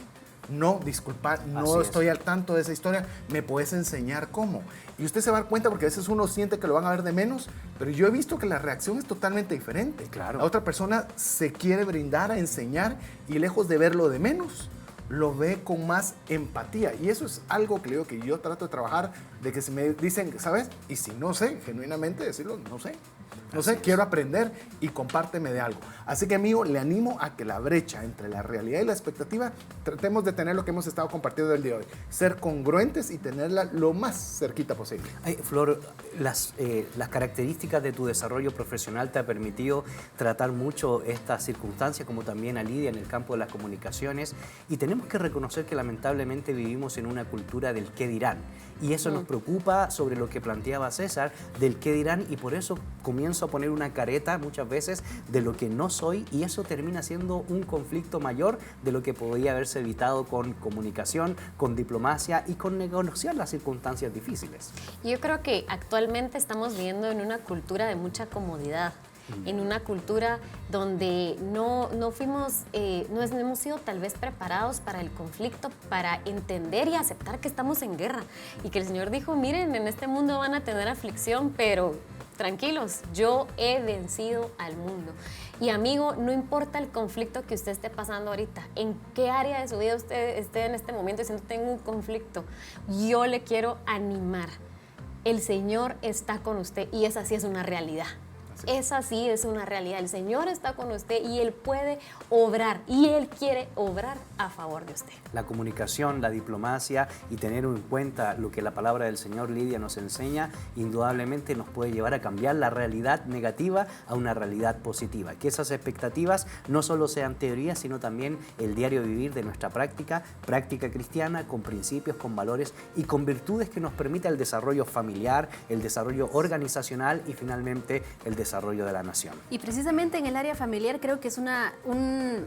No, disculpa, no estoy al tanto de esa historia, ¿me puedes enseñar cómo? Y usted se va a dar cuenta porque a veces uno siente que lo van a ver de menos, pero yo he visto que la reacción es totalmente diferente. Claro. La otra persona se quiere brindar a enseñar y lejos de verlo de menos, lo ve con más empatía. Y eso es algo que yo trato de trabajar, de que se me dicen, ¿sabes? Y si no sé, genuinamente decirlo, no sé. No sé, quiero aprender y compárteme de algo. Así que, amigo, le animo a que la brecha entre la realidad y la expectativa, tratemos de tener lo que hemos estado compartiendo el día de hoy. Ser congruentes y tenerla lo más cerquita posible. Flor, las características de tu desarrollo profesional te ha permitido tratar mucho estas circunstancias, como también a Lidia en el campo de las comunicaciones. Y tenemos que reconocer que lamentablemente vivimos en una cultura del qué dirán. Y eso nos preocupa sobre lo que planteaba César, del qué dirán, y por eso comienzo a poner una careta muchas veces de lo que no soy, y eso termina siendo un conflicto mayor de lo que podría haberse evitado con comunicación, con diplomacia y con negociar las circunstancias difíciles. Yo creo que actualmente estamos viviendo en una cultura de mucha comodidad, en una cultura donde no hemos sido tal vez preparados para el conflicto, para entender y aceptar que estamos en guerra y que el Señor dijo, miren, en este mundo van a tener aflicción, pero tranquilos, yo he vencido al mundo. Y amigo, no importa el conflicto que usted esté pasando ahorita, en qué área de su vida usted esté en este momento diciendo tengo un conflicto, yo le quiero animar. El Señor está con usted y esa sí es una realidad. Esa sí es una realidad. El Señor está con usted y Él puede obrar y Él quiere obrar a favor de usted. La comunicación, la diplomacia y tener en cuenta lo que la palabra del Señor, Lidia, nos enseña, indudablemente nos puede llevar a cambiar la realidad negativa a una realidad positiva. Que esas expectativas no solo sean teorías, sino también el diario vivir de nuestra práctica cristiana, con principios, con valores y con virtudes que nos permita el desarrollo familiar, el desarrollo organizacional y finalmente el desarrollo desarrollo de la nación. Y precisamente en el área familiar creo que es un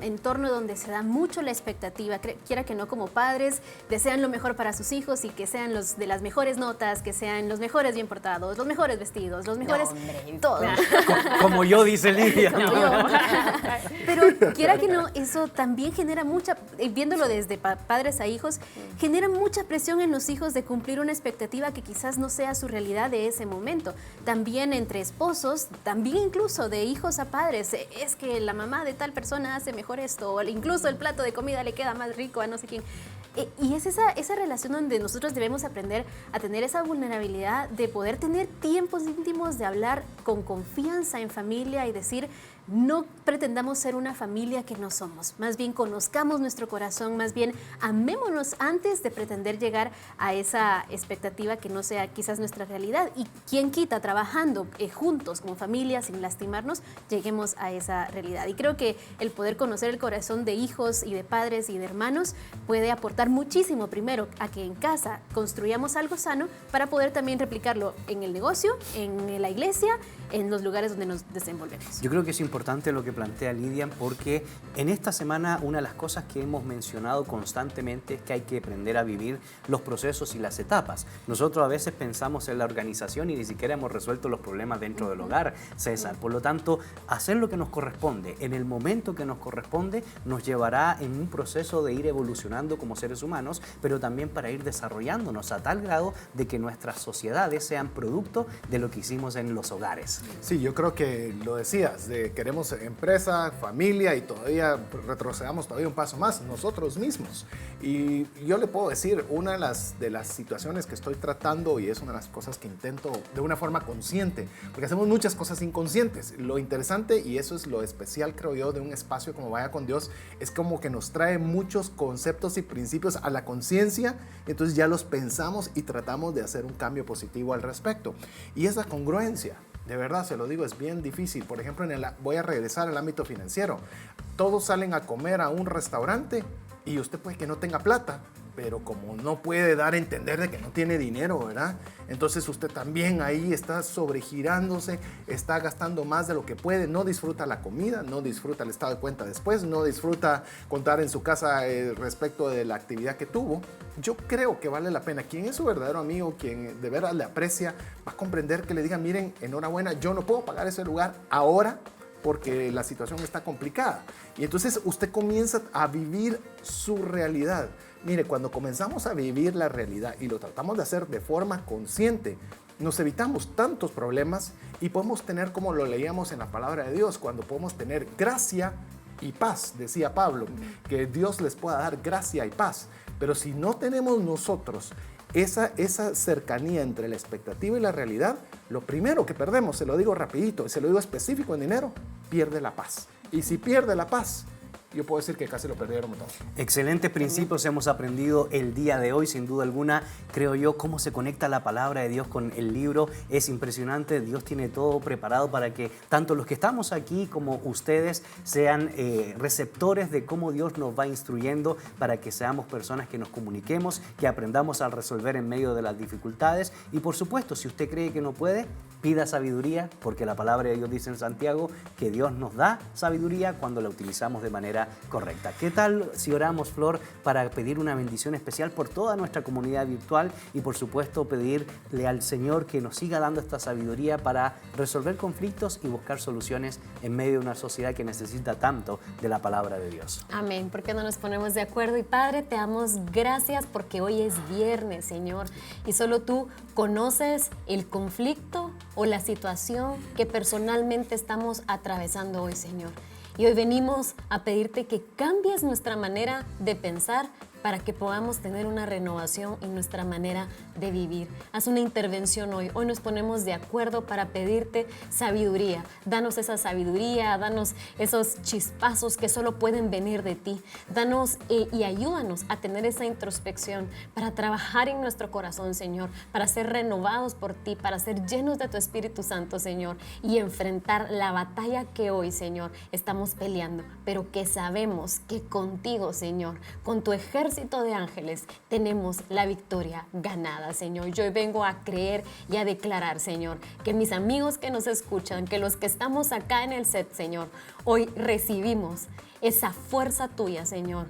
entorno donde se da mucho la expectativa, quiera que no, como padres, desean lo mejor para sus hijos y que sean los de las mejores notas, que sean los mejores bien portados, los mejores vestidos, los mejores... todo. Como yo, dice Lidia. Pero quiera que no, eso también genera mucha, viéndolo desde padres a hijos, genera mucha presión en los hijos de cumplir una expectativa que quizás no sea su realidad de ese momento. También entre esposos, también incluso de hijos a padres, es que la mamá de tal persona hace mejor esto, o incluso el plato de comida le queda más rico a no sé quién. Y es esa relación donde nosotros debemos aprender a tener esa vulnerabilidad de poder tener tiempos íntimos, de hablar con confianza en familia y decir, no pretendamos ser una familia que no somos, más bien conozcamos nuestro corazón, más bien amémonos antes de pretender llegar a esa expectativa que no sea quizás nuestra realidad. Y quien quita, trabajando juntos como familia, sin lastimarnos, lleguemos a esa realidad. Y creo que el poder conocer el corazón de hijos y de padres y de hermanos puede aportar muchísimo, primero, a que en casa construyamos algo sano para poder también replicarlo en el negocio, en la iglesia, en los lugares donde nos desenvolvemos. Yo creo que es importante lo que plantea Lidia, porque en esta semana una de las cosas que hemos mencionado constantemente es que hay que aprender a vivir los procesos y las etapas. Nosotros a veces pensamos en la organización y ni siquiera hemos resuelto los problemas dentro del hogar, César. Por lo tanto, hacer lo que nos corresponde en el momento que nos corresponde nos llevará en un proceso de ir evolucionando como seres humanos, pero también para ir desarrollándonos a tal grado de que nuestras sociedades sean producto de lo que hicimos en los hogares. Sí, yo creo que lo decías, de queremos empresa, familia y todavía retrocedamos todavía un paso más nosotros mismos. Y yo le puedo decir, una de las situaciones que estoy tratando, y es una de las cosas que intento de una forma consciente, porque hacemos muchas cosas inconscientes. Lo interesante, y eso es lo especial creo yo de un espacio como Vaya con Dios, es como que nos trae muchos conceptos y principios a la conciencia, entonces ya los pensamos y tratamos de hacer un cambio positivo al respecto. Y esa congruencia, de verdad, se lo digo, es bien difícil. Por ejemplo, voy a regresar al ámbito financiero. Todos salen a comer a un restaurante y usted puede que no tenga plata, pero como no puede dar a entender de que no tiene dinero, ¿verdad? Entonces usted también ahí está sobregirándose, está gastando más de lo que puede, no disfruta la comida, no disfruta el estado de cuenta después, no disfruta contar en su casa respecto de la actividad que tuvo. Yo creo que vale la pena. Quien es su verdadero amigo, quien de verdad le aprecia, va a comprender que le digan, miren, enhorabuena, yo no puedo pagar ese lugar ahora porque la situación está complicada. Y entonces usted comienza a vivir su realidad. Mire, cuando comenzamos a vivir la realidad y lo tratamos de hacer de forma consciente, nos evitamos tantos problemas y podemos tener, como lo leíamos en la palabra de Dios, cuando podemos tener gracia y paz, decía Pablo, que Dios les pueda dar gracia y paz. Pero si no tenemos nosotros esa cercanía entre la expectativa y la realidad, lo primero que perdemos, se lo digo rapidito, se lo digo específico en dinero, pierde la paz. Y si pierde la paz, yo puedo decir que casi lo perdieron todo. Excelentes principios hemos aprendido el día de hoy, sin duda alguna. Creo yo, cómo se conecta la palabra de Dios con el libro es impresionante. Dios tiene todo preparado para que tanto los que estamos aquí como ustedes sean receptores de cómo Dios nos va instruyendo para que seamos personas que nos comuniquemos, que aprendamos a resolver en medio de las dificultades. Y por supuesto, si usted cree que no puede, pida sabiduría, porque la palabra de Dios dice en Santiago que Dios nos da sabiduría cuando la utilizamos de manera correcta. ¿Qué tal si oramos, Flor, para pedir una bendición especial por toda nuestra comunidad virtual y por supuesto pedirle al Señor que nos siga dando esta sabiduría para resolver conflictos y buscar soluciones en medio de una sociedad que necesita tanto de la palabra de Dios? Amén. ¿Por qué no nos ponemos de acuerdo? Y Padre, te damos gracias porque hoy es viernes, Señor, y solo tú conoces el conflicto o la situación que personalmente estamos atravesando hoy, Señor. Y hoy venimos a pedirte que cambies nuestra manera de pensar para que podamos tener una renovación en nuestra manera de vivir. Haz una intervención hoy. Hoy nos ponemos de acuerdo para pedirte sabiduría. Danos esa sabiduría, danos esos chispazos que solo pueden venir de ti. Danos y ayúdanos a tener esa introspección para trabajar en nuestro corazón, Señor, para ser renovados por ti, para ser llenos de tu Espíritu Santo, Señor, y enfrentar la batalla que hoy, Señor, estamos peleando, pero que sabemos que contigo, Señor, con tu ejército ejército de ángeles, tenemos la victoria ganada, Señor. Yo hoy vengo a creer y a declarar, Señor, que mis amigos que nos escuchan, que los que estamos acá en el set, Señor, hoy recibimos esa fuerza tuya, Señor.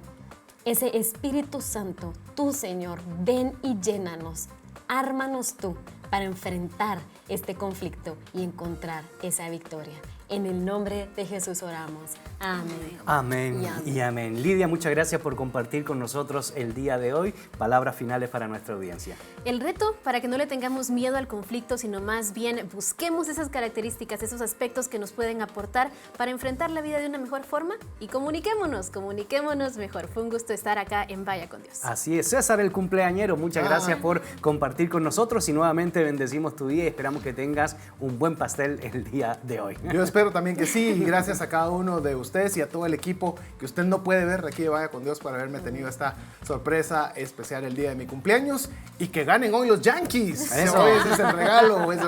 Ese Espíritu Santo, tú, Señor, ven y llénanos. Ármanos tú para enfrentar este conflicto y encontrar esa victoria. En el nombre de Jesús oramos. Amén. Amén y amén. Lidia, muchas gracias por compartir con nosotros el día de hoy. Palabras finales para nuestra audiencia. El reto para que no le tengamos miedo al conflicto, sino más bien busquemos esas características, esos aspectos que nos pueden aportar para enfrentar la vida de una mejor forma y comuniquémonos mejor. Fue un gusto estar acá en Vaya con Dios. Así es, César el cumpleañero, muchas gracias por compartir con nosotros y nuevamente bendecimos tu día y esperamos que tengas un buen pastel el día de hoy. Yo espero también que sí, y gracias a cada uno de ustedes y a todo el equipo que usted no puede ver de aquí de Vaya con Dios por haberme tenido esta sorpresa especial el día de mi cumpleaños y que ganen hoy los Yankees. Eso. Ese es el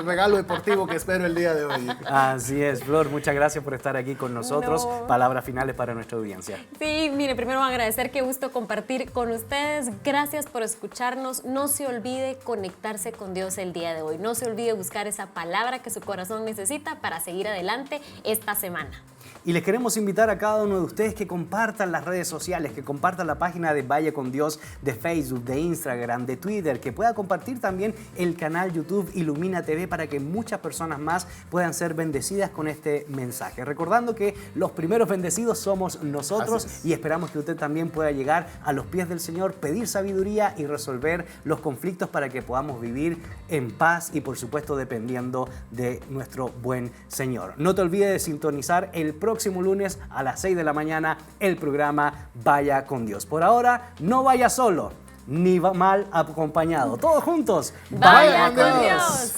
regalo deportivo que espero el día de hoy. Así es, Flor, muchas gracias por estar aquí con nosotros. No. Palabras finales para nuestra audiencia. Sí, mire, primero agradecer, qué gusto compartir con ustedes. Gracias por escucharnos. No se olvide conectarse con Dios el día de hoy. No se olvide buscar esa palabra que su corazón necesita para seguir adelante esta semana. Y les queremos invitar a cada uno de ustedes que compartan las redes sociales, que compartan la página de Vaya con Dios de Facebook, de Instagram, de Twitter, que pueda compartir también el canal YouTube Ilumina TV para que muchas personas más puedan ser bendecidas con este mensaje. Recordando que los primeros bendecidos somos nosotros y esperamos que usted también pueda llegar a los pies del Señor, pedir sabiduría y resolver los conflictos para que podamos vivir en paz y por supuesto dependiendo de nuestro buen Señor. No te olvides de sintonizar el próximo lunes a las 6 de la mañana el programa Vaya con Dios. Por ahora, no vaya solo ni mal acompañado. Todos juntos, ¡Vaya con Dios!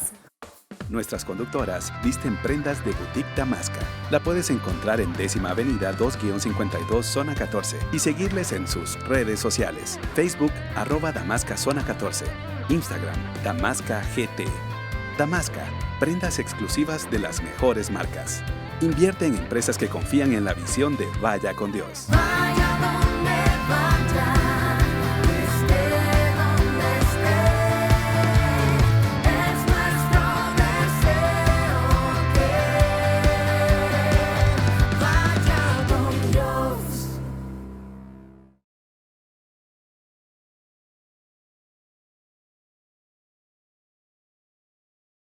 Nuestras conductoras visten prendas de Boutique Damasca. La puedes encontrar en 10ª Avenida 2-52, Zona 14 y seguirles en sus redes sociales. Facebook, @Damasca Zona 14. Instagram, Damasca GT. Damasca, prendas exclusivas de las mejores marcas. Invierte en empresas que confían en la visión de Vaya con Dios. Vaya donde vaya.